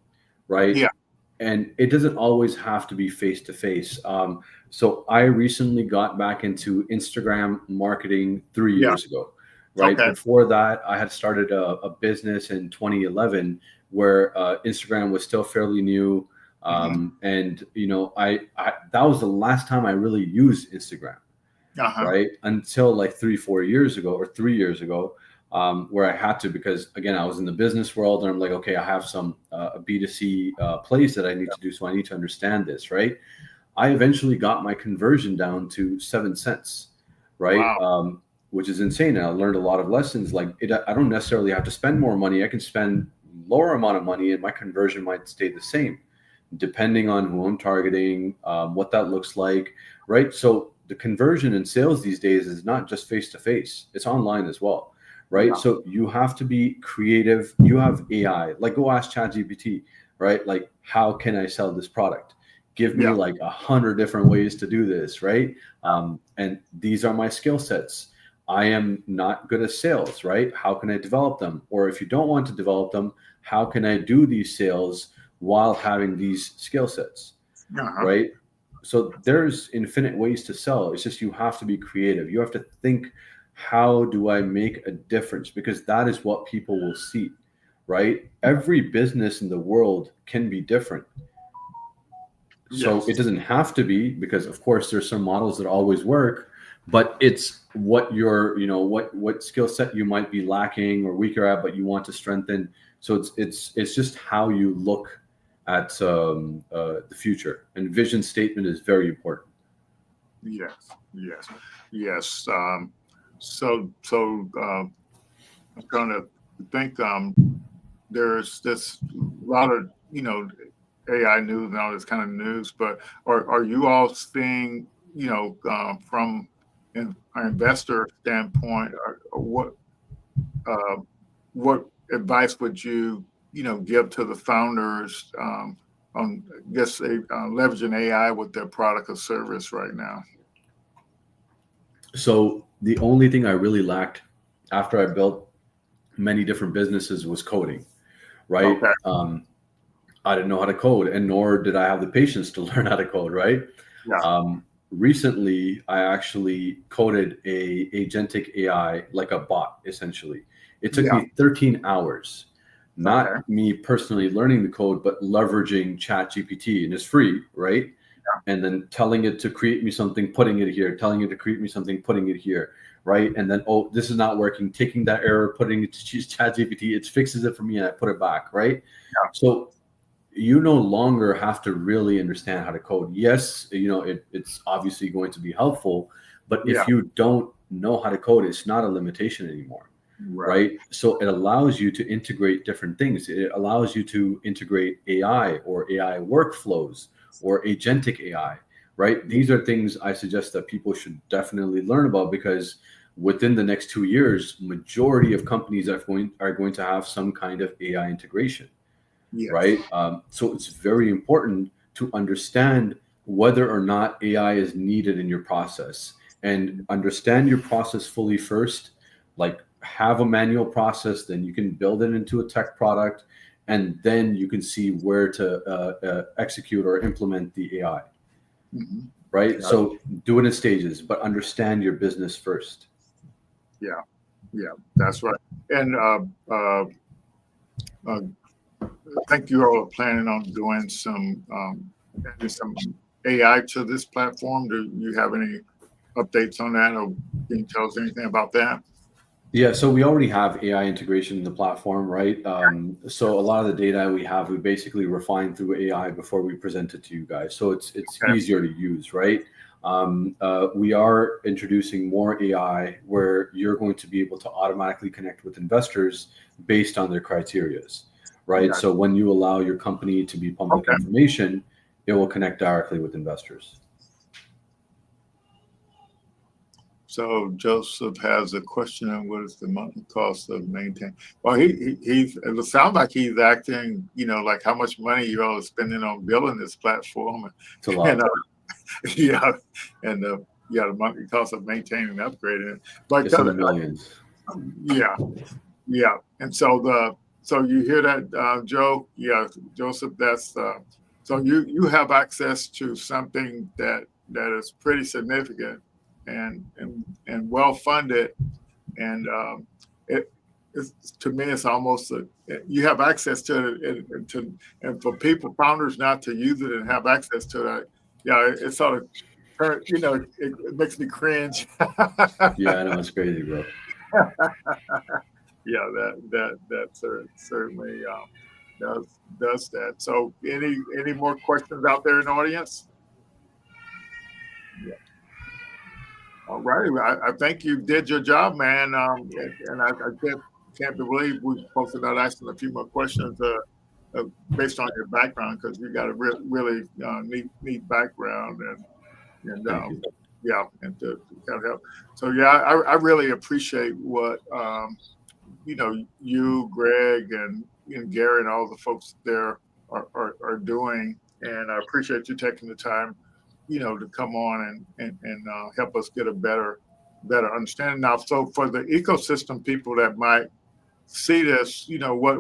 right? Yeah. And it doesn't always have to be face to face. So I recently got back into Instagram marketing 3 years ago, right? Okay. Before that, I had started a business in 2011 where Instagram was still fairly new. And I that was the last time I really used Instagram, right? Until like 3 years ago, where I had to, because again, I was in the business world and I'm like, okay, I have some a B2C place that I need to do. So I need to understand this, right? I eventually got my conversion down to 7 cents, right? Wow. Which is insane. And I learned a lot of lessons. Like I don't necessarily have to spend more money. I can spend lower amount of money and my conversion might stay the same, depending on who I'm targeting, what that looks like, right? So the conversion in sales these days is not just face-to-face, it's online as well, right? Yeah. So you have to be creative. You have AI, like go ask ChatGPT, right? Like, how can I sell this product? Give me like 100 different ways to do this, right? And these are my skill sets. I am not good at sales, right? How can I develop them? Or if you don't want to develop them, how can I do these sales while having these skill sets, right? So there's infinite ways to sell. It's just you have to be creative. You have to think, how do I make a difference? Because that is what people will see, right? Every business in the world can be different. So it doesn't have to be, because of course there's some models that always work, but it's what your, what skill set you might be lacking or weaker at, but you want to strengthen. So it's just how you look at the future, and vision statement is very important. Yes. So I'm trying to think. There's this lot of AI news and all this kind of news, but are you all seeing from an investor standpoint, or what advice would you give to the founders on leveraging AI with their product or service right now? So the only thing I really lacked after I built many different businesses was coding, right? Okay. I didn't know how to code, and nor did I have the patience to learn how to code, right? Yeah. Recently, I actually coded a agentic AI, like a bot, essentially. It took me 13 hours, not me personally learning the code, but leveraging ChatGPT, and it's free, right? Yeah. And then telling it to create me something, putting it here, telling it to create me something, putting it here, right? And then, oh, this is not working, taking that error, putting it to ChatGPT, it fixes it for me, and I put it back, right? Yeah. So you no longer have to really understand how to code. Yes, it's obviously going to be helpful, but if you don't know how to code, it's not a limitation anymore, right? So it allows you to integrate different things. It allows you to integrate AI or AI workflows or agentic AI, right? These are things I suggest that people should definitely learn about, because within the next 2 years, majority of companies are going to have some kind of AI integration. Yes. right? So it's very important to understand whether or not AI is needed in your process, and understand your process fully first. Like, have a manual process, then you can build it into a tech product, and then you can see where to execute or implement the AI, Hmm. right? Yeah. So do it in stages, but understand your business first. Yeah. Yeah. That's right. And uh, I think you all are planning on doing adding some AI to this platform. Do you have any updates on that, or can you tell us anything about that? Yeah, so we already have AI integration in the platform, right? So a lot of the data we have, we basically refine through AI before we present it to you guys. So it's Okay. easier to use, right? We are introducing more AI where you're going to be able to automatically connect with investors based on their criterias, right? Got So when you allow your company to be it. public Okay. information, it will connect directly with investors. So Joseph has a question on what is the monthly cost of maintaining. Well, it sounds like he's acting, like how much money you all are spending on building this platform, It's a and lot. yeah, and yeah, the monthly cost of maintaining and upgrading it. But It's in the millions. yeah, yeah, and so you hear that, Joe? Yeah, Joseph. That's so you have access to something that is pretty significant and well funded, and it it's, to me it's almost you have access to it, and for people founders not to use it and have access to that. Yeah, it's sort of it makes me cringe. Yeah, I know, it's crazy, bro. Yeah, that certainly does that. So, any more questions out there in the audience? Yeah. All right. I think you did your job, man. And I can't believe we folks are not asking a few more questions based on your background, because you got a really neat background, and Thank you. yeah, and to kind of help. So yeah, I really appreciate what you, Greg, and Gary, and all the folks there are doing. And I appreciate you taking the time, to come on and help us get a better understanding. Now, so for the ecosystem people that might see this, what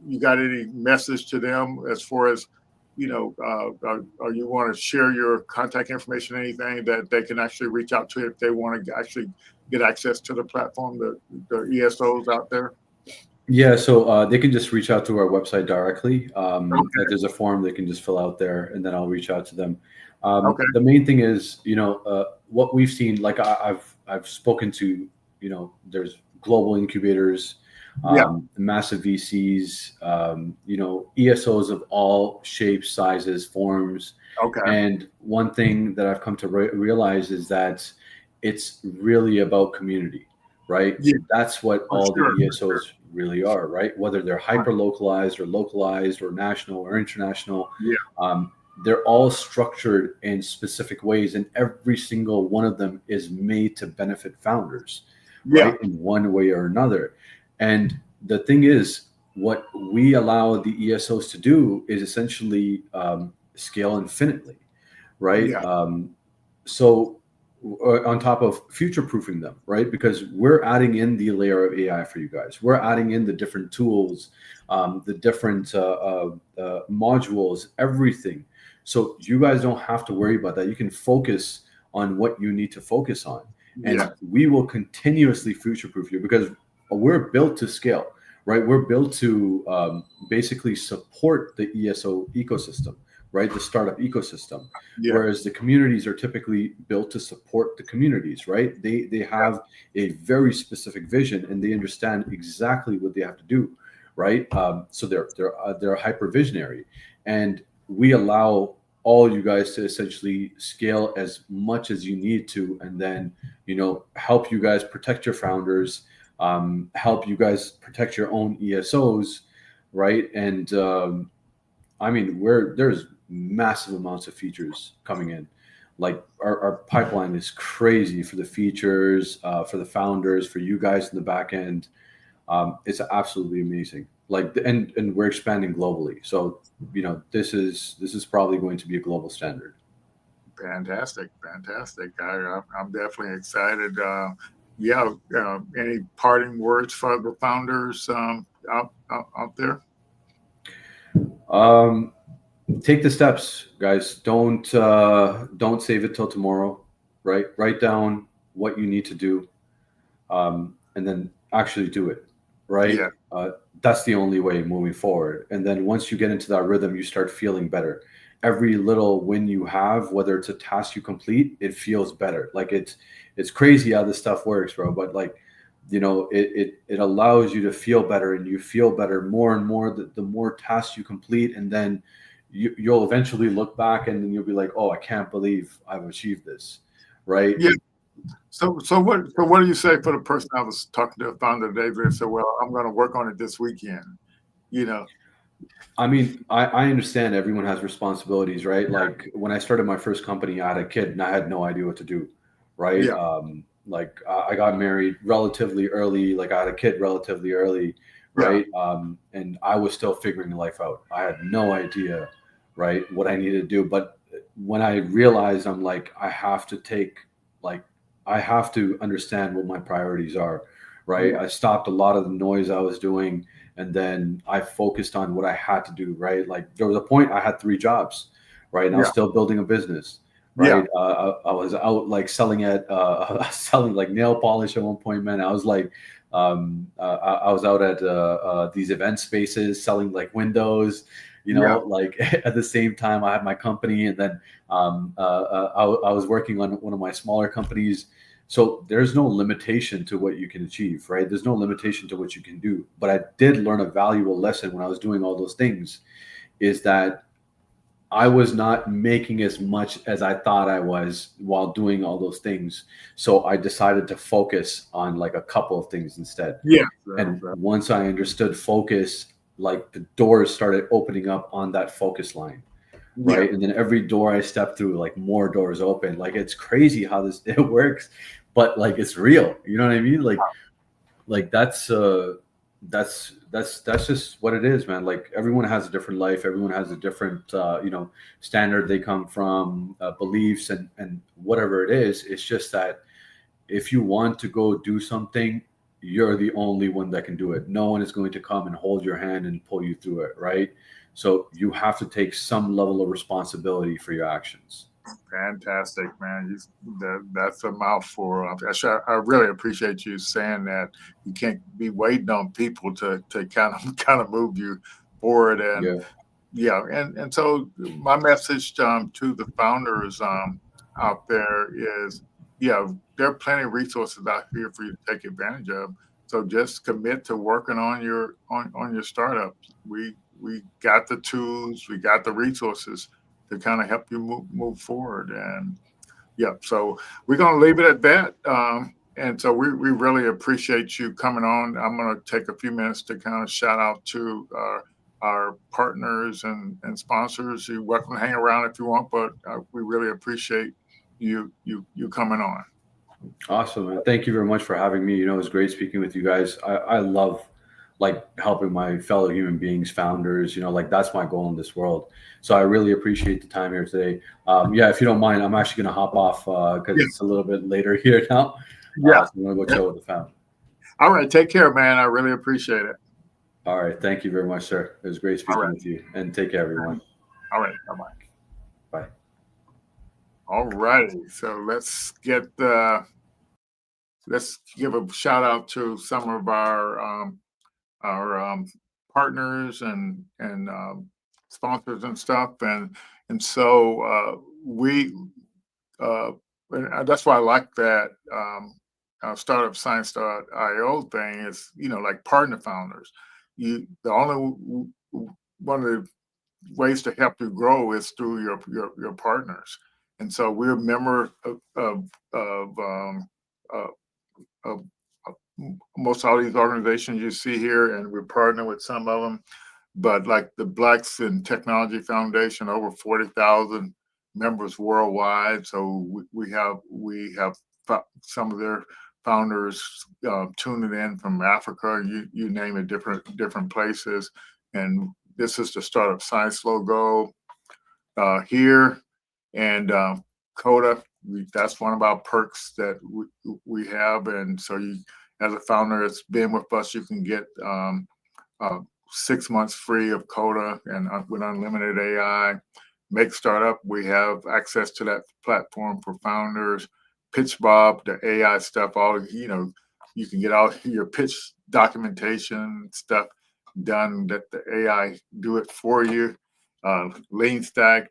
you got any message to them as far as, or you want to share your contact information, anything that they can actually reach out to if they want to actually get access to the platform, the ESOs out there? Yeah, so they can just reach out to our website directly. Okay. There's a form they can just fill out there, and then I'll reach out to them. Okay. The main thing is, what we've seen. Like I've spoken to, there's global incubators, Yeah. massive VCs, ESOs of all shapes, sizes, forms. Okay. And one thing that I've come to realize is that it's really about community, right? Yeah. That's what For all sure. the ESOs really are, right? Whether they're hyper localized or localized or national or international, Yeah. they're all structured in specific ways, and every single one of them is made to benefit founders, Yeah. right, in one way or another. And the thing is, what we allow the ESOs to do is essentially scale infinitely, right? Yeah. So on top of future proofing them, right? Because we're adding in the layer of AI for you guys. We're adding in the different tools, the different modules, everything. So you guys don't have to worry about that. You can focus on what you need to focus on. And Yeah. we will continuously future proof you, because we're built to scale, right? We're built to basically support the ESO ecosystem, right? The startup ecosystem. Yeah. Whereas the communities are typically built to support the communities, right? They have a very specific vision, and they understand exactly what they have to do, right? So they're hyper visionary, and we allow all you guys to essentially scale as much as you need to, and then help you guys protect your founders, help you guys protect your own ESOs, right? And I mean, there's massive amounts of features coming in. Like our pipeline is crazy for the features, for the founders, for you guys in the back end. It's absolutely amazing. like, and we're expanding globally. So, this is probably going to be a global standard. Fantastic, fantastic. I'm definitely excited. Yeah, any parting words for the founders out there? Um, Take the steps, guys. Don't save it till tomorrow. Right? Write down what you need to do, and then actually do it. Right? Yeah, That's the only way moving forward. And then once you get into that rhythm, you start feeling better. Every little win you have, whether it's a task you complete, it feels better. Like it's crazy how this stuff works, bro. But like, it allows you to feel better, and you feel better more and more the more tasks you complete, and then you'll eventually look back and then you'll be like, oh, I can't believe I've achieved this, right? yeah. So what do you say for the person I was talking to the founder today? They said, "Well, I'm going to work on it this weekend." You know, I mean, I understand everyone has responsibilities, right? Like when I started my first company, I had a kid and I had no idea what to do, right? yeah, Like I got married relatively early, like I had a kid relatively early, yeah, right? And I was still figuring life out. I had no idea, right, what I needed to do. But when I realized, I'm like, like, I have to understand what my priorities are, right? yeah, I stopped a lot of the noise I was doing, and then I focused on what I had to do, right? Like there was a point I had three jobs, right? And I was yeah, still building a business, yeah, right? I was out like selling selling like nail polish at one point, man. I was like, I was out at these event spaces selling like windows, yeah, like at the same time I had my company, and then I was working on one of my smaller companies. So there's no limitation to what you can achieve, right? There's no limitation to what you can do. But I did learn a valuable lesson when I was doing all those things, is that I was not making as much as I thought I was while doing all those things. So I decided to focus on like a couple of things instead. yeah, And once I understood focus, like the doors started opening up on that focus line, yeah, right? And then every door I step through, like more doors open. Like it's crazy how this it works, but like it's real. You know what I mean? Like that's just what it is, man. Like everyone has a different life. Everyone has a different standard they come from, beliefs, and whatever it is. It's just that if you want to go do something, you're the only one that can do it. No one is going to come and hold your hand and pull you through it, right? So you have to take some level of responsibility for your actions. fantastic, man. That's a mouthful. I really appreciate you saying that. You can't be waiting on people to kind of move you forward. And Yeah. yeah, and so my message to the founders out there is, yeah, there are plenty of resources out here for you to take advantage of. So just commit to working on your startups. We got the tools, we got the resources to kind of help you move forward. And yeah, so we're gonna leave it at that. And so we really appreciate you coming on. I'm gonna take a few minutes to kind of shout out to our partners and sponsors. You're welcome to hang around if you want, but we really appreciate you coming on. Awesome, man. Thank you very much for having me. It was great speaking with you guys. I love like helping my fellow human beings, founders, like that's my goal in this world. So I really appreciate the time here today. Yeah, if you don't mind, I'm actually going to hop off because Yeah, it's a little bit later here now. yeah, So I'm going to go yeah. chill with the family. All right, take care, man. I really appreciate it. All right. Thank you very much, sir. It was great All speaking right, with you, and take care, everyone. all right, bye bye. Bye. All righty, so let's give a shout out to some of our partners and sponsors and stuff, and so we and that's why I like that startup science.io thing is like partner founders. The only one of the ways to help you grow is through your partners, and so we're a member uh, of most all these organizations you see here, and we partner with some of them. But like the Blacks in Technology Foundation, over 40,000 members worldwide. So we have some of their founders tuning in from Africa, you name it, different places. And this is the Startup Science logo here. And Coda, that's one of our perks that we have. And so you, as a founder that's been with us, you can get 6 months free of Coda and with unlimited AI. Make Startup, we have access to that platform for founders. Pitch Bob, the AI stuff, all, you know, you can get all your pitch documentation stuff done, that the AI do it for you. Lean Stack,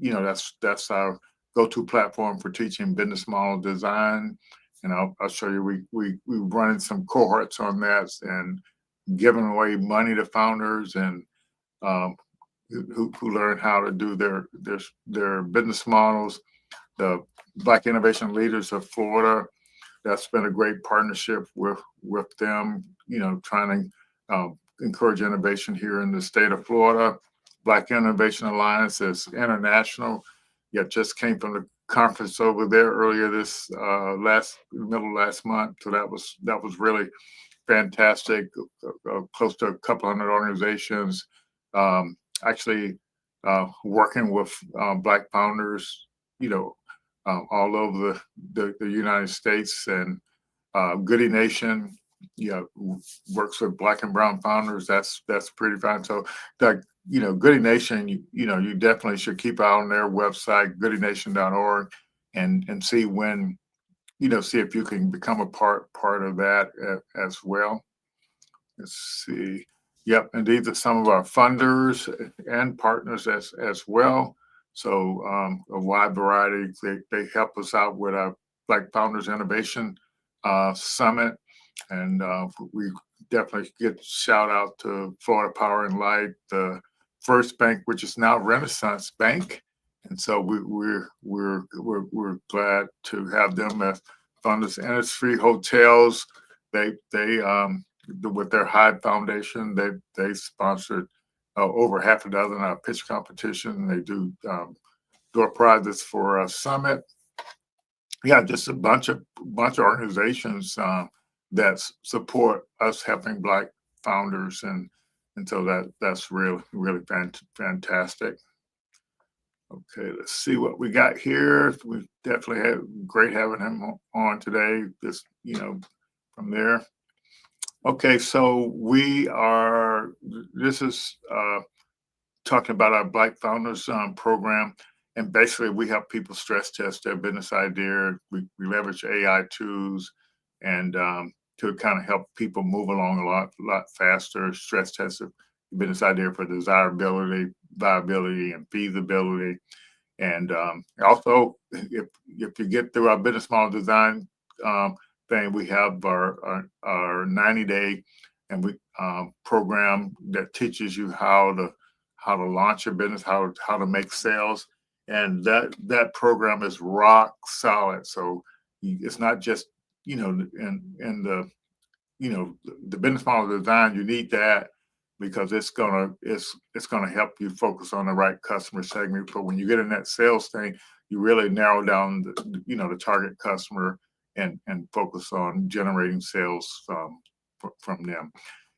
you know, that's our go-to platform for teaching business model design. And I'll show you, we running some cohorts on that and giving away money to founders and who learn how to do their business models. The Black Innovation Leaders of Florida, that's been a great partnership with them, you know, trying to encourage innovation here in the state of Florida. Black Innovation Alliance is international. Yet just came from the conference over there earlier this middle last month. So that was really fantastic. Close to a couple hundred organizations actually working with Black founders, you know, all over the United States. And Goody Nation, you know, works with Black and Brown founders. That's pretty fine. So that, you know, Goody Nation, you know, you definitely should keep out on their website, goodynation.org, and see when, you know, see if you can become a part of that as well. Let's see. Yep, and these are some of our funders and partners as well. So a wide variety. They help us out with our Black Founders Innovation Summit, and we definitely get shout out to Florida Power and Light, the First Bank, which is now Renaissance Bank, and so we're glad to have them as funders. And it's free hotels. They with their Hyde Foundation, they sponsored over half a dozen pitch competition. They do door prizes for a summit. Yeah, just a bunch of organizations that support us helping Black founders, and so that's really fantastic. Okay, let's see what we got here. We definitely had great having him on today. Just, you know, from there. Okay, so this is talking about our Black Founders program. And basically we help people stress test their business idea. We leverage AI tools and to kind of help people move along a lot faster, stress test the business idea for desirability, viability, and feasibility. And also, if you get through our business model design thing, we have our 90-day and we program that teaches you how to launch your business, how to make sales, and that program is rock solid. So it's not just, you know, in the, you know, the business model design, you need that because it's gonna help you focus on the right customer segment. But when you get in that sales thing, you really narrow down the, you know, the target customer and focus on generating sales from them.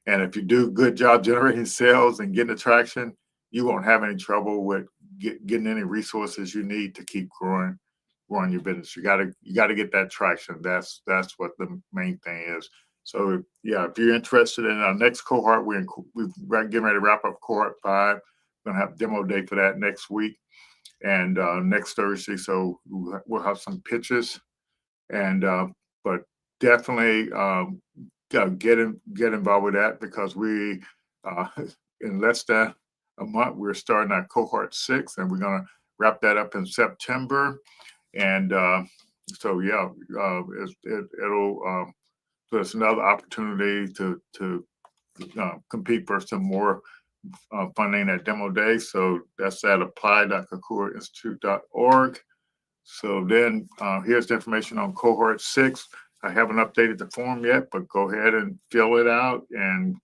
And if you do a good job generating sales and getting traction, you won't have any trouble with getting any resources you need to keep growing your business. You gotta get that traction. That's what the main thing is. So yeah, if you're interested in our next cohort, we're getting ready to wrap up cohort 5. We're gonna have demo day for that next week and next Thursday. So we'll have some pitches, and but definitely get involved with that because we in less than a month we're starting our cohort 6, and we're gonna wrap that up in September. And so yeah, it'll so it's another opportunity to compete for some more funding at Demo Day. So that's at apply.kakuainstitute.org. So then here's the information on cohort 6. I haven't updated the form yet, but go ahead and fill it out and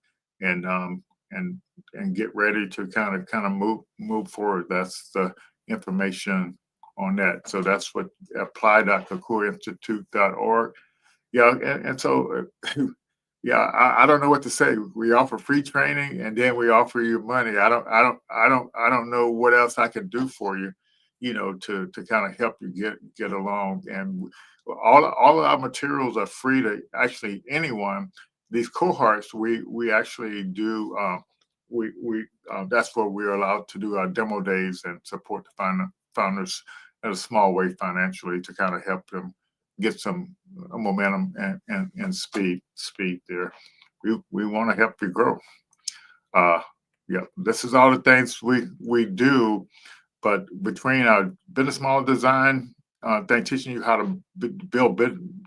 get ready to kind of move forward. That's the information on that. So that's what apply.kakuainstitute.org. Yeah, and so yeah, I don't know what to say. We offer free training, and then we offer you money. I don't know what else I can do for you, to kind of help you get along. And all of our materials are free to actually anyone. These cohorts, we actually do. We That's where we're allowed to do our demo days and support the founders in a small way financially to kind of help them get some momentum and speed there. We want to help you grow. Uh, yeah, this is all the things we do, but between our business model design thing, teaching you how to build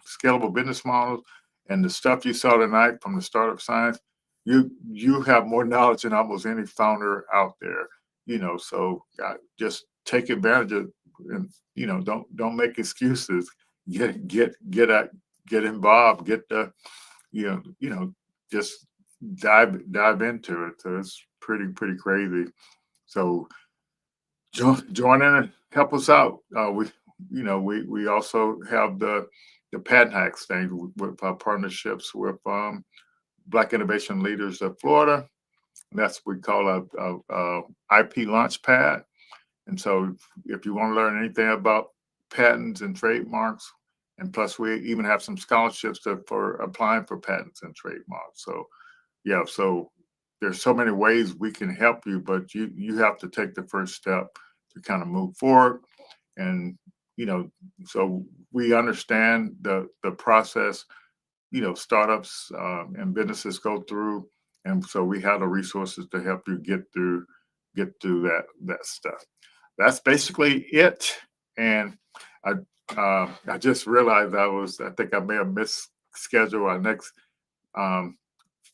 scalable business models, and the stuff you saw tonight from the startup science, you have more knowledge than almost any founder out there. So just take advantage of, and don't make excuses. Get involved. Get the just dive into it. So it's pretty crazy. So join in and help us out. We also have the patent hacks thing with our partnerships with Black Innovation Leaders of Florida. And that's what we call a IP launch pad. And so if you want to learn anything about patents and trademarks, and plus we even have some scholarships for applying for patents and trademarks. So yeah, so there's so many ways we can help you, but you have to take the first step to kind of move forward. And so we understand the process, startups and businesses go through, and so we have the resources to help you get through that stuff. That's basically it. And I just realized I think I may have missed schedule our next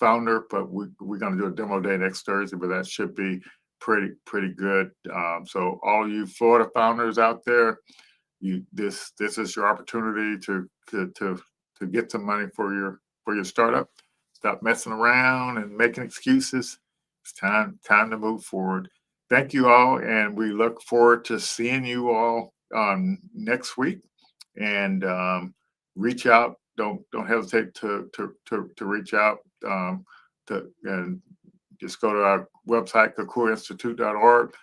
founder, but we're going to do a demo day next Thursday, but that should be pretty good. So all you Florida founders out there, this is your opportunity to get some money for your startup. Stop messing around and making excuses. It's time to move forward. Thank you all, and we look forward to seeing you all next week. And reach out. Don't hesitate to reach out. And just go to our website, kakuainstitute.org,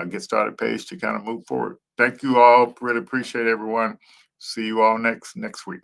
get started page to kind of move forward. Thank you all. Really appreciate everyone. See you all next week.